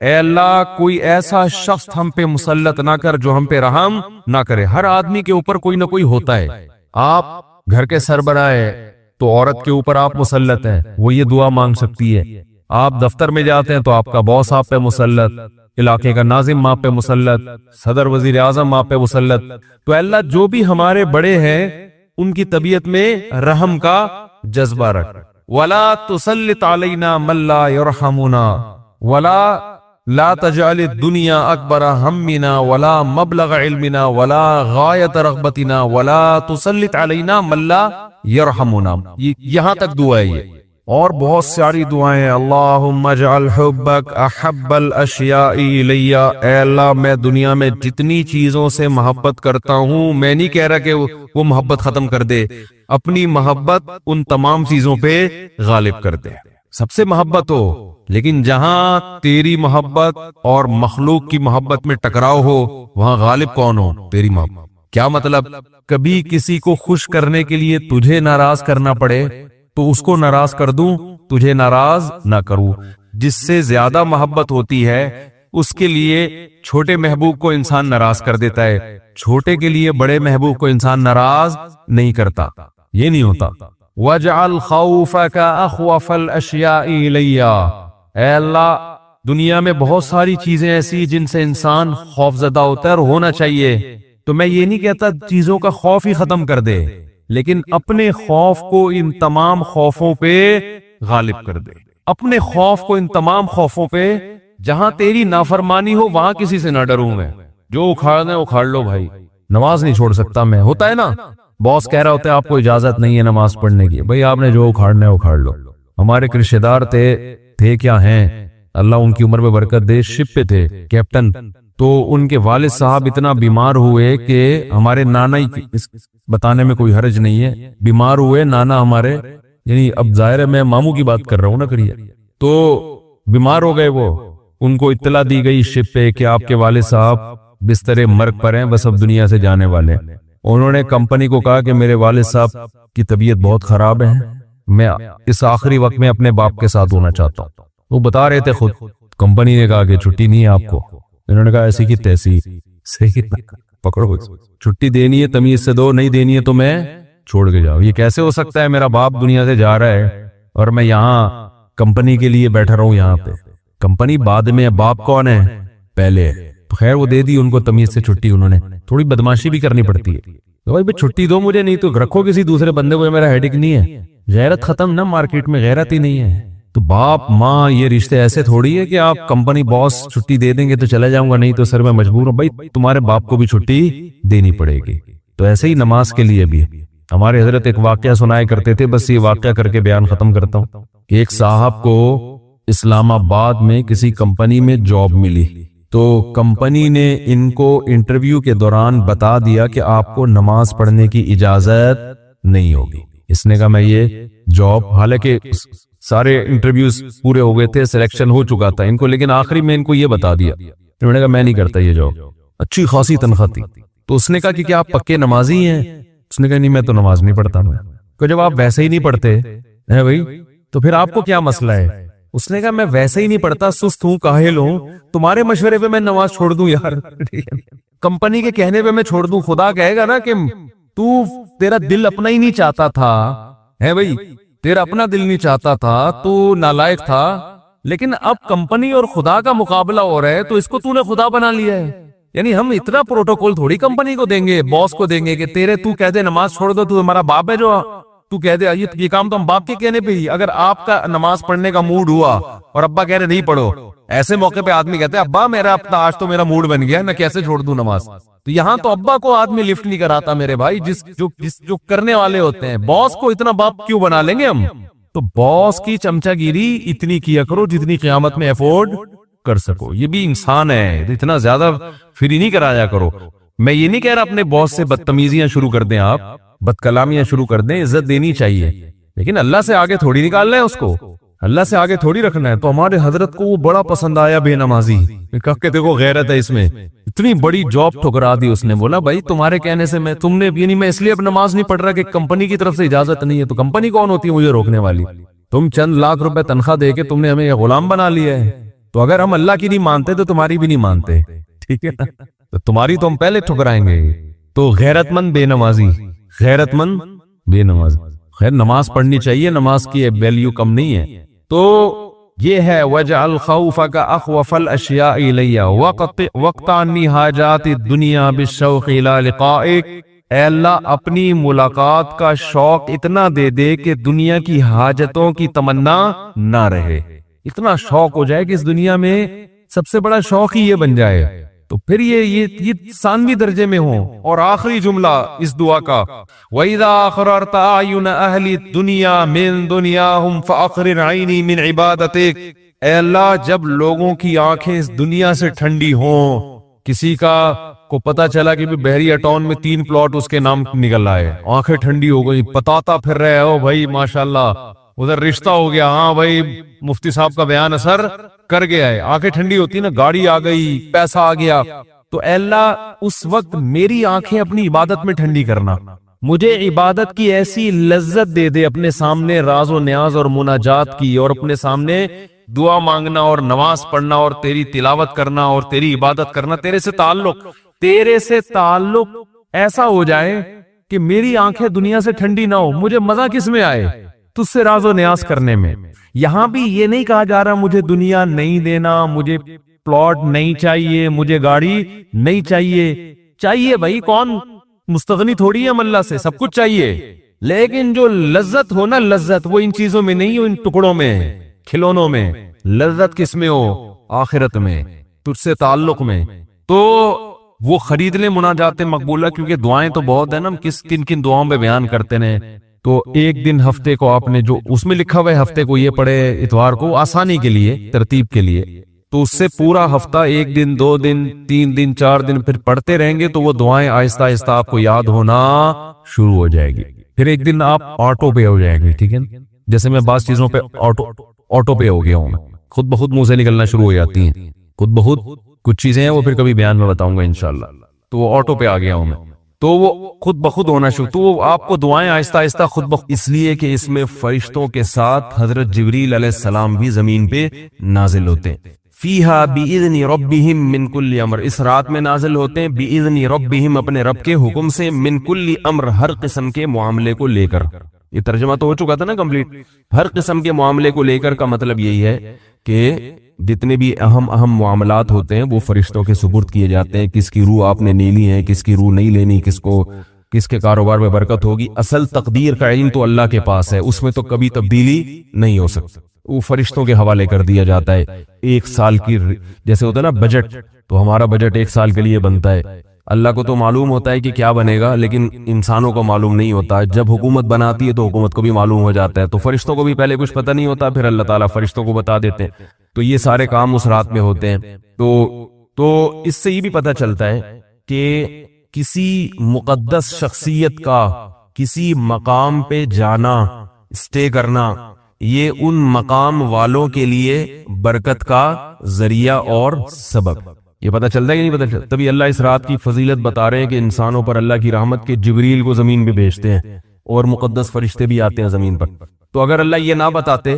اے اللہ کوئی ایسا شخص ہم پہ مسلط نہ کر جو ہم پہ رحم نہ کرے۔ ہر آدمی کے اوپر کوئی نہ کوئی ہوتا ہے۔ آپ گھر کے سربراہ ہیں تو عورت کے اوپر آپ مسلط ہیں، وہ یہ دعا مانگ سکتی ہے۔ آپ دفتر میں جاتے ہیں تو آپ کا باس آپ پہ مسلط، علاقے کا ناظم آپ پہ مسلط، صدر وزیر اعظم آپ پہ مسلط۔ تو اللہ جو بھی ہمارے بڑے ہیں ان کی طبیعت میں رحم کا جذبہ رکھ۔ وَلَا تُسَلِّطْ عَلَيْنَا مَن لَا يَرْحَمُنَا وَلَا لا تجعل الدنیا اکبر ہمنا ولا مبلغ علمنا ولا غایت رغبتنا ولا تسلط علینا من لا یرحمنا۔ یہاں تک دعا ہے یہ، اور بہت ساری دعائیں ہیں۔ اللہم اجعل حبک احب الاشیاء الی، اے اللہ میں دنیا میں جتنی چیزوں سے محبت کرتا ہوں، میں نہیں کہہ رہا کہ وہ محبت ختم کر دے، اپنی محبت ان تمام چیزوں پہ غالب کر دے۔ سب سے محبت ہو، لیکن جہاں تیری محبت اور مخلوق کی محبت میں ٹکراؤ ہو وہاں غالب کون ہو؟ تیری محبت۔ کیا مطلب؟ کبھی کسی کو خوش کرنے کے لیے تجھے ناراض کرنا پڑے تو اس کو ناراض کر دوں، تجھے ناراض نہ کروں۔ جس سے زیادہ محبت ہوتی ہے اس کے لیے چھوٹے محبوب کو انسان ناراض کر دیتا ہے، چھوٹے کے لیے بڑے محبوب کو انسان ناراض نہیں کرتا، یہ نہیں ہوتا۔ وَاجْعَلْ خَوْفَكَ أَخْوَفَ الْأَشْيَاءِ إِلَيَّ، اے اللہ دنیا میں بہت ساری چیزیں ایسی جن سے انسان خوف زدہ ہوتا ہے اور ہونا چاہیے۔ تو میں یہ نہیں کہتا چیزوں کا خوف ہی ختم کر دے، لیکن اپنے خوف کو ان تمام خوفوں پہ غالب کر دے، اپنے خوف کو ان تمام خوفوں پہ۔ جہاں تیری نافرمانی ہو وہاں کسی سے نہ ڈروں میں، جو اکھاڑنا ہے اکھاڑ لو بھائی، نماز نہیں چھوڑ سکتا میں، ہوتا ہے نا، باس کہہ رہا ہوتا ہے آپ کو اجازت نہیں ہے نماز پڑھنے کی، بھئی آپ نے جو اکھاڑنا ہے اکھاڑ لو۔ ہمارے ایک رشتہ دار تھے کیا ہیں، اللہ ان کی عمر میں برکت دے، شپ پہ تھے کیپٹن، تو ان کے والد صاحب اتنا بیمار ہوئے کہ ہمارے نانا ہی، بتانے میں کوئی حرج نہیں ہے، بیمار ہوئے نانا ہمارے، یعنی اب ظاہر ہے میں ماموں کی بات کر رہا ہوں نا، کریے، تو بیمار ہو گئے وہ، ان کو اطلاع دی گئی شپ پہ کہ آپ کے والد صاحب بستر مرگ پر ہیں، بس اب دنیا سے جانے والے ہیں۔ انہوں نے کمپنی کو کہا کہ میرے والد صاحب کی طبیعت بہت خراب ہے، میں اس آخری وقت میں اپنے باپ کے ساتھ ہونا چاہتا ہوں۔ وہ بتا رہے تھے خود، کمپنی نے کہا کہ چھٹی نہیں ہے آپ کو، انہوں نے کہا ایسی کی تیسی، صحیح پکڑو، چھٹی دینی ہے تمیز سے دو، نہیں دینی ہے تو میں چھوڑ کے جاؤ۔ یہ کیسے ہو سکتا ہے میرا باپ دنیا سے جا رہا ہے اور میں یہاں کمپنی کے لیے بیٹھا رہوں یہاں پہ، کمپنی بعد میں، باپ کون ہے پہلے۔ تو خیر وہ دے دی ان کو تمیز سے چھٹی، انہوں نے تھوڑی بدماشی بھی کرنی پڑتی ہے، تو بھائی چھٹی دو مجھے, نہیں تو رکھو کسی دوسرے بندے کو, میرا ہیڈک نہیں ہے. غیرت ختم نا, مارکیٹ میں غیرت ہی نہیں ہے. تو باپ ماں یہ رشتے ایسے تھوڑی ہے کہ آپ کمپنی باس چھٹی دے دیں گے تو چلا جاؤں گا, نہیں تو سر میں مجبور ہوں. بھائی تمہارے باپ کو بھی چھٹی دینی پڑے گی. تو ایسے ہی نماز کے لیے بھی ہمارے حضرت ایک واقعہ سنایا کرتے تھے, بس یہ واقعہ کر کے بیان ختم کرتا ہوں, کہ ایک صاحب کو اسلام آباد میں کسی کمپنی میں جاب ملی. تو کمپنی نے ان کو انٹرویو کے دوران بتا دیا کہ آپ کو نماز پڑھنے کی اجازت نہیں ہوگی. اس نے کہا میں یہ جاب, حالانکہ سارے انٹرویوز پورے ہو گئے تھے, سلیکشن ہو چکا تھا ان کو, لیکن آخری میں ان کو یہ بتا دیا. انہوں نے کہا میں نہیں کرتا یہ جاب. اچھی خاصی تنخواہ تھی. تو اس نے کہا کہ کیا آپ پکے نمازی ہیں؟ اس نے کہا نہیں میں تو نماز نہیں پڑھتا. میں کہ جب آپ ویسے ہی نہیں پڑھتے ہیں بھائی تو پھر آپ کو کیا مسئلہ ہے؟ اس نے کہا میں ویسے ہی نہیں پڑھتا, سست ہوں, کاہل ہوں, تمہارے مشورے پہ میں نماز چھوڑ دوں یار؟ کمپنی کے کہنے پہ میں چھوڑ دوں؟ خدا کہے گا نا کہ تو تیرا دل اپنا ہی نہیں چاہتا تھا, ہے بھائی تیرا اپنا دل نہیں چاہتا تھا, تو نالائق تھا, لیکن اب کمپنی اور خدا کا مقابلہ ہو رہا ہے تو اس کو تو نے خدا بنا لیا ہے. یعنی ہم اتنا پروٹوکول تھوڑی کمپنی کو دیں گے, باس کو دیں گے کہ تیرے تو کہہ دے نماز چھوڑ دو, تو ہمارا باپ ہے جو تو کہہ دے یہ کام تو ہم باپ کے کہنے پہ ہی. اگر آپ کا نماز پڑھنے کا موڈ ہوا اور ابا کہہ رہے نہیں پڑھو, ایسے موقع پہ آدمی کہتے ہیں ابا میرا اپنا آج تو میرا موڈ بن گیا, میں کیسے چھوڑ دوں نماز؟ تو یہاں تو ابا کو آدمی لفٹ نہیں کراتا میرے بھائی, جو کرنے والے ہوتے ہیں. باس کو اتنا باپ کیوں بنا لیں گے ہم؟ تو باس کی چمچا گیری اتنی کیا کرو جتنی قیامت میں افورڈ کر سکو. یہ بھی انسان ہے, اتنا زیادہ فری نہیں کرایا کرو. میں یہ نہیں کہہ رہا اپنے باس سے بدتمیزیاں شروع کر دیں, آپ بد کلامیاں شروع کر دیں, عزت دینی چاہیے, لیکن اللہ سے آگے تھوڑی نکالنا ہے اس کو, اللہ سے آگے تھوڑی رکھنا ہے. تو ہمارے حضرت کو وہ بڑا پسند آیا بے نمازی, کہا کہ دیکھو غیرت ہے اس میں, اتنی بڑی جاب ٹھکرا دی اس نے. بولا بھائی تمہارے کہنے سے تم نے یعنی میں اس لیے اب نماز نہیں پڑھ رہا کہ کمپنی کی طرف سے اجازت نہیں ہے. تو کمپنی کون ہوتی ہے مجھے روکنے والی؟ تم چند لاکھ روپے تنخواہ دے کے تم نے ہمیں غلام بنا لیا ہے. تو اگر ہم اللہ کی نہیں مانتے تو تمہاری بھی نہیں مانتے, ٹھیک ہے نا؟ تو تمہاری تو ہم پہلے ٹھکرائیں گے. تو غیرت مند بے نمازی, غیرت مند بے نماز. خیر نماز پڑھنی چاہیے, نماز کی ویلیو کم نہیں ہے. تو یہ ہے وَجْعَلْ خَوْفَكَ أَخْوَفَ الْأَشْيَاءِ إِلَيَّ وَقْتَعْنِي حَاجَاتِ الدُّنْيَا بِالشَّوْقِ إِلَىٰ لِقَائِكَ. اے اللہ اپنی ملاقات کا شوق اتنا دے دے کہ دنیا کی حاجتوں کی تمنا نہ رہے. اتنا شوق ہو جائے کہ اس دنیا میں سب سے بڑا شوق ہی یہ بن جائے, تو پھر یہ ثانوی درجے میں ہوں. اور آخری جملہ اس دعا کا وَإِذَا أَخْرَرْتَ أَعْيُنَ أَهْلِ الدُّنْيَا مِن دُنْيَاهُمْ فَأَخْرِرْ عَيْنِي مِنْ عِبَادَتِكَ. اے اللہ جب لوگوں کی آنکھیں اس دنیا سے ٹھنڈی ہوں, کسی کا کو پتا چلا کہ بحری اٹون میں 3 پلاٹ اس کے نام نکل آئے, آنکھیں ٹھنڈی ہو گئی, پتاتا پھر رہے ہو بھائی ماشاءاللہ, ادھر رشتہ ہو گیا, ہاں بھائی مفتی صاحب کا بیان اثر کر گیا ہے, آنکھیں ٹھنڈی ہوتی نا, گاڑی آ گئی, پیسہ آ گیا. تو اے اللہ اس وقت میری آنکھیں اپنی عبادت میں ٹھنڈی کرنا, مجھے عبادت کی ایسی لذت دے دے, اپنے سامنے راز و نیاز اور مناجات کی, اور اپنے سامنے دعا مانگنا اور نماز پڑھنا اور تیری تلاوت کرنا اور تیری عبادت کرنا, تیرے سے تعلق ایسا ہو جائے کہ میری آنکھیں دنیا سے ٹھنڈی نہ ہو. مجھے مزہ کس میں آئے؟ تجھ سے راز و نیاز کرنے میں. یہاں بھی یہ نہیں کہا جا رہا مجھے دنیا نہیں دینا, مجھے پلاٹ نہیں چاہیے, مجھے گاڑی نہیں چاہیے بھائی, کون مستغنی تھوڑی ہے ہم اللہ سے, سب کچھ چاہیے, لیکن جو لذت ہو نا, لذت وہ ان چیزوں میں نہیں ہو, ان ٹکڑوں میں, کھلونوں میں. لذت کس میں ہو؟ آخرت میں, تجھ سے تعلق میں. تو وہ خرید لیں مناجات مقبولہ, کیونکہ دعائیں تو بہت ہیں نا, ہم کن دعاؤں پہ بیان کرتے ہیں. تو ایک دن ہفتے کو آپ نے جو اس میں لکھا ہوا ہے ہفتے کو یہ پڑھے, اتوار کو آسانی کے لیے, ترتیب کے لیے, تو اس سے پورا ہفتہ 1 دن 2 دن 3 دن 4 دن پھر پڑھتے رہیں گے تو وہ دعائیں آہستہ آہستہ آپ کو یاد ہونا شروع ہو جائے گی. پھر ایک دن آپ آٹو پہ ہو جائیں گے, ٹھیک ہے, جیسے میں بعض چیزوں پہ آٹو پہ ہو گیا ہوں, خود بخود منہ سے نکلنا شروع ہو جاتی ہیں, خود بخود کچھ چیزیں ہیں وہ پھر کبھی بیان میں بتاؤں گا انشاءاللہ. تو وہ آٹو پہ آ گیا ہوں میں, تو وہ خود بخود ہونا شروع, تو وہ آپ کو دعائیں آہستہ آہستہ خود بخود, اس لیے کہ اس میں فرشتوں کے ساتھ حضرت جبریل علیہ السلام بھی زمین پہ نازل ہوتے ہیں. فیہا بِإِذْنِ رَبِّهِمْ مِنْ كُلِّ امر, اس رات میں نازل ہوتے ہیں بِإِذْنِ رَبِّهِمْ, اپنے رب کے حکم سے, مِنْ كُلِّ امر, ہر قسم کے معاملے کو لے کر. یہ ترجمہ تو ہو چکا تھا نا کمپلیٹ. ہر قسم کے معاملے کو لے کر کا مطلب یہی ہے کہ جتنے بھی اہم معاملات ہوتے ہیں وہ فرشتوں کے سپرد کیے جاتے ہیں. کس کی روح آپ نے لینی ہے, کس کی روح نہیں لینی, کس کے کاروبار میں برکت ہوگی. اصل تقدیر کا علم تو اللہ کے پاس ہے, اس میں تو کبھی تبدیلی نہیں ہو سکتی. وہ فرشتوں کے حوالے کر دیا جاتا ہے. ایک سال کی جیسے ہوتا ہے نا بجٹ, تو ہمارا بجٹ ایک سال کے لیے بنتا ہے. اللہ کو تو معلوم ہوتا ہے کہ کیا بنے گا, لیکن انسانوں کو معلوم نہیں ہوتا. جب حکومت بناتی ہے تو حکومت کو بھی معلوم ہو جاتا ہے, تو فرشتوں کو بھی پہلے کچھ پتہ نہیں ہوتا, پھر اللہ تعالیٰ فرشتوں کو بتا دیتے ہیں. تو یہ سارے کام اس رات میں ہوتے ہیں. تو اس سے یہ بھی پتہ چلتا ہے کہ کسی مقدس شخصیت کا کسی مقام پہ جانا, اسٹے کرنا, یہ ان مقام والوں کے لیے برکت کا ذریعہ اور سبب. یہ پتہ چلتا ہے کہ نہیں پتہ چلتا؟ تبھی اللہ اس رات کی فضیلت بتا رہے ہیں کہ انسانوں پر اللہ کی رحمت کے جبریل کو زمین پہ بھیجتے ہیں اور مقدس فرشتے بھی آتے ہیں زمین پر. تو اگر اللہ یہ نہ بتاتے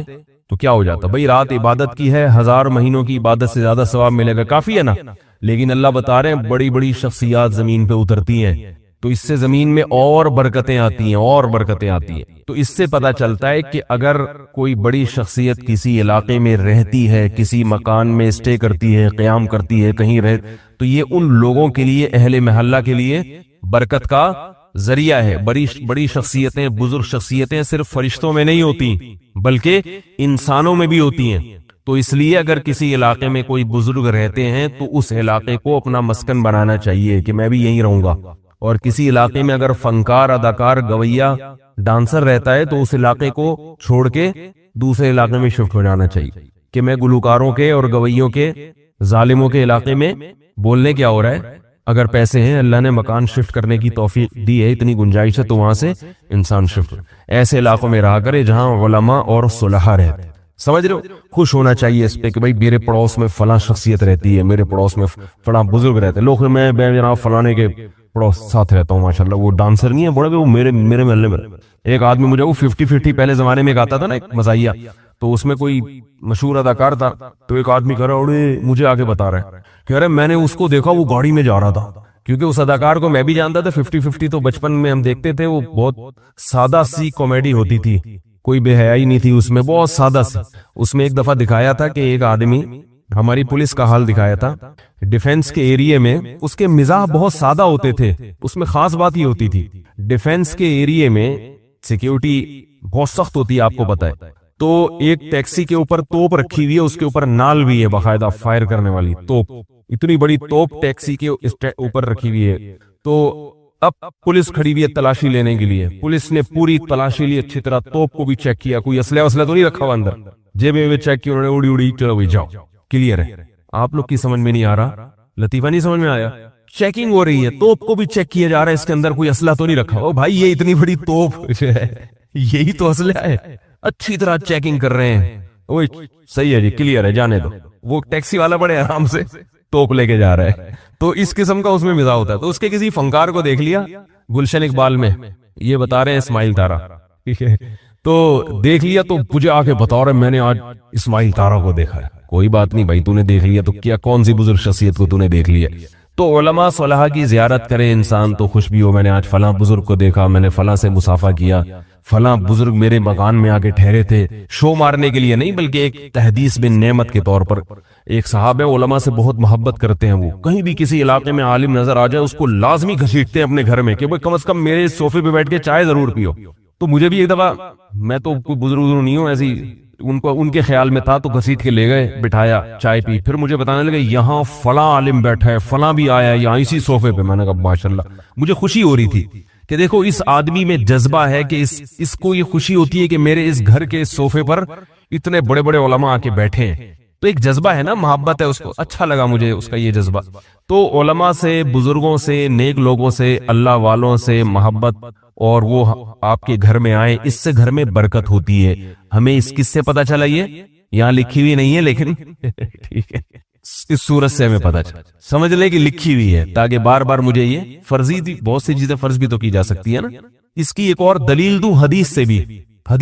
تو کیا ہو جاتا؟ بھئی رات عبادت کی ہے, 1000 مہینوں کی عبادت سے زیادہ ثواب ملے گا, کافی ہے نا. لیکن اللہ بتا رہے ہیں بڑی بڑی شخصیات زمین پہ اترتی ہیں, تو اس سے زمین میں اور برکتیں آتی ہیں, اور برکتیں آتی ہیں. تو اس سے پتہ چلتا ہے کہ اگر کوئی بڑی شخصیت کسی علاقے میں رہتی ہے, کسی مکان میں اسٹے کرتی ہے, قیام کرتی ہے, کہیں رہ, تو یہ ان لوگوں کے لیے, اہل محلہ کے لیے برکت کا ذریعہ ہے. بڑی شخصیتیں, بزرگ شخصیتیں صرف فرشتوں میں نہیں ہوتی بلکہ انسانوں میں بھی ہوتی ہیں. تو اس لیے اگر کسی علاقے میں کوئی بزرگ رہتے ہیں تو اس علاقے کو اپنا مسکن بنانا چاہیے کہ میں بھی یہیں رہوں گا. اور کسی علاقے میں اگر فنکار, اداکار, گویا, ڈانسر رہتا ہے تو اس علاقے کو چھوڑ کے دوسرے علاقے میں شفٹ ہو جانا چاہیے کہ میں گلوکاروں کے اور گویوں کے, ظالموں کے علاقے میں بولنے کیا ہو رہا ہے. اگر پیسے ہیں, اللہ نے مکان شفٹ کرنے کی توفیق دی ہے, اتنی گنجائش ہے, تو وہاں سے انسان شفٹ ایسے علاقوں میں رہا کرے جہاں علماء اور صلحاء رہتے. سمجھ رہے ہو؟ خوش ہونا چاہیے اس پہ کہ بھائی میرے پڑوس میں فلاں شخصیت رہتی ہے, میرے پڑوس میں فلاں بزرگ رہتے ہیں. لوگ میں جناب فلانے کے پڑوس ساتھ رہتا ہوں, ماشاءاللہ وہ ڈانسر نہیں ہے بڑے, وہ میرے محلے میں. ایک آدمی مجھے وہ 50-50 پہلے زمانے میں ایک آتا تھا نا, ایک مزاحیہ, تو اس میں کوئی مشہور اداکار تھا, تو ایک آدمی کہہ رہا ہے مجھے آگے بتا رہا ہے, کہہ رہے میں نے اس کو دیکھا وہ گاڑی میں جا رہا تھا, کیونکہ اس اداکار کو میں بھی جانتا تھا. 50-50 تو بچپن میں ہم دیکھتے تھے, وہ بہت سادہ سی کامیڈی ہوتی تھی, کوئی بے حیائی نہیں تھی اس میں, بہت سادہ سی. اس میں ایک دفعہ دکھایا تھا کہ ایک آدمی, ہماری پولیس کا حال دکھایا تھا, ڈیفنس کے ایریے میں اس کے مزاح بہت سادہ ہوتے تھے. اس میں خاص بات یہ ہوتی تھی, ڈیفنس کے ایریے میں سیکیورٹی بہت سخت ہوتی ہے, آپ کو پتا ہے. تو ایک ٹیکسی کے اوپر توپ رکھی ہوئی ہے, اس کے اوپر نال بھی ہے, باقاعدہ فائر کرنے والی توپ, اتنی بڑی توپ ٹیکسی کے اوپر رکھی ہوئی ہے. تو اب پولیس کھڑی ہوئی ہے تلاشی لینے کے لیے. پولیس نے پوری تلاشی لی, اچھی طرح توپ کو بھی چیک کیا, کوئی اسلحہ تو نہیں رکھا ہوا اندر, جیبیں میں چیک کیا انہوں نے, اڑی چلو بھائی جاؤ, کلیئر ہے. آپ لوگ کی سمجھ میں نہیں آ رہا, لطیفہ نہیں سمجھ میں آیا, چیکنگ ہو رہی ہے, توپ کو بھی چیک کیا جا رہا ہے, اس کے اندر کوئی اسلحہ تو نہیں رکھا. او بھائی یہ اتنی بڑی توپ ہے, یہی تو اسلحہ ہے. اچھی طرح چیکنگ کر رہے ہیں, صحیح ہے جی, کلیئر ہے, جانے دو. وہ ٹیکسی والا بڑے آرام سے توپ لے کے جا رہا ہے. تو اس قسم کا اس میں مزاح ہوتا ہے. تو اس کے کسی فنکار کو دیکھ لیا گلشن اقبال میں, یہ بتا رہے ہیں اسماعیل تارا, ٹھیک ہے, تو دیکھ لیا, تو مجھے آ کے بتا رہے میں نے آج اسماعیل تارا کو دیکھا ہے. کوئی بات نہیں بھائی, تو نے دیکھ لیا تو کیا, کون سی بزرگ شخصیت کو تو نے دیکھ لیا. تو علماء صلحاء کی زیارت کرے انسان تو خوش بھی ہو, میں نے آج فلاں بزرگ کو دیکھا, میں نے فلاں سے مصافحہ کیا, فلاں بزرگ میرے مکان میں آ کے ٹھہرے تھے, شو مارنے کے لیے نہیں بلکہ ایک تحدیث بن نعمت کے طور پر. ایک صحابہ علماء سے بہت محبت کرتے ہیں, وہ کہیں بھی کسی علاقے میں عالم نظر آ جائے اس کو لازمی گھسیٹتے ہیں اپنے گھر میں کہ وہ کم از کم میرے صوفے پہ بیٹھ کے چائے ضرور پیو. تو مجھے بھی ایک دفعہ, میں تو کوئی بزرگ نہیں ہوں, ایسی ان کے خیال میں تھا, تو گھسیٹ کے لے گئے, بٹھایا, چائے پی, پھر مجھے بتانے لگے یہاں فلاں عالم بیٹھا ہے, فلاں بھی آیا ہے یہاں اسی صوفے پہ. میں نے کہا ماشاءاللہ. مجھے خوشی ہو رہی تھی کہ دیکھو اس آدمی میں جذبہ ہے کہ اس کو یہ خوشی ہوتی ہے کہ میرے اس گھر کے صوفے پر اتنے بڑے بڑے علماء آ کے بیٹھے ہیں. تو ایک جذبہ ہے نا, محبت ہے اس کو, اچھا لگا مجھے اس کا یہ جذبہ. تو علماء سے, بزرگوں سے, نیک لوگوں سے, اللہ والوں سے محبت, اور وہ آپ کے گھر میں آئے, اس سے گھر میں برکت ہوتی ہے. ہمیں اس کس سے پتا چلا, یہ یہاں لکھی ہوئی نہیں ہے لیکن ٹھیک ہے, اس صورت سے ہمیں پتا چلا, سمجھ لیں کہ لکھی ہوئی ہے, تاکہ بار بار مجھے یہ فرضی تھی, بہت سی چیزیں فرض بھی تو کی جا سکتی ہے نا. اس کی ایک اور دلیل دوں, حدیث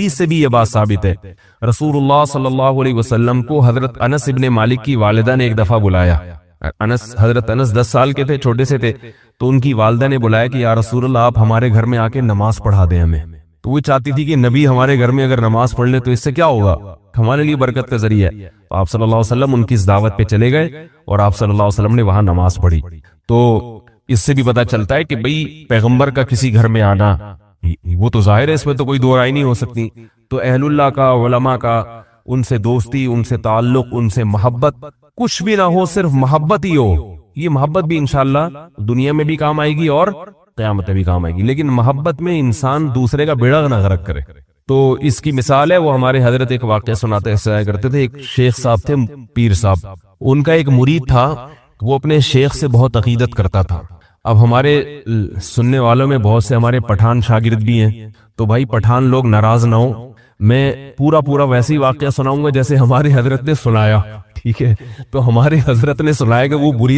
سے بھی یہ بات ثابت ہے. رسول اللہ صلی اللہ علیہ وسلم کو حضرت انس ابن مالک کی والدہ نے ایک دفعہ بلایا. حضرت انس 10 سال کے تھے, چھوٹے سے تھے, تو ان کی والدہ نے بلایا کہ یا رسول اللہ آپ ہمارے گھر میں آ کے نماز پڑھا دیں ہمیں. تو وہ چاہتی تھی کہ نبی ہمارے گھر میں اگر نماز پڑھ لے تو اس سے کیا ہوگا, ہمارے لیے برکت کا ذریعہ ہے. تو آپ صلی اللہ علیہ وسلم ان کی اس دعوت پہ چلے گئے اور آپ صلی اللہ علیہ وسلم نے وہاں نماز پڑھی. تو اس سے بھی پتہ چلتا ہے کہ بھئی پیغمبر کا کسی گھر میں آنا وہ تو ظاہر ہے، اس میں تو کوئی دو رائے نہیں ہو سکتی. تو اہل اللہ کا، علماء کا، ان سے دوستی، ان سے تعلق، ان سے محبت، کچھ بھی نہ ہو صرف محبت ہی ہو. یہ محبت بھی انشاءاللہ دنیا میں بھی کام آئے گی اور قیامت میں بھی کام آئے گی، لیکن محبت میں انسان دوسرے کا بیڑا نہ غرق کرے. تو اس کی مثال ہے، وہ ہمارے حضرت ایک واقعہ سناتے کرتے تھے. ایک شیخ صاحب تھے، پیر صاحب، ان کا ایک مرید تھا، وہ اپنے شیخ سے بہت عقیدت کرتا تھا. اب ہمارے سننے والوں میں بہت سے ہمارے پٹھان شاگرد بھی ہیں، تو بھائی پٹھان لوگ ناراض نہ ہو، میں پورا ویسے ہی واقعہ سناؤں گا جیسے ہمارے حضرت نے سنایا، ٹھیک ہے؟ تو ہمارے حضرت نے سنایا کہ وہ مرید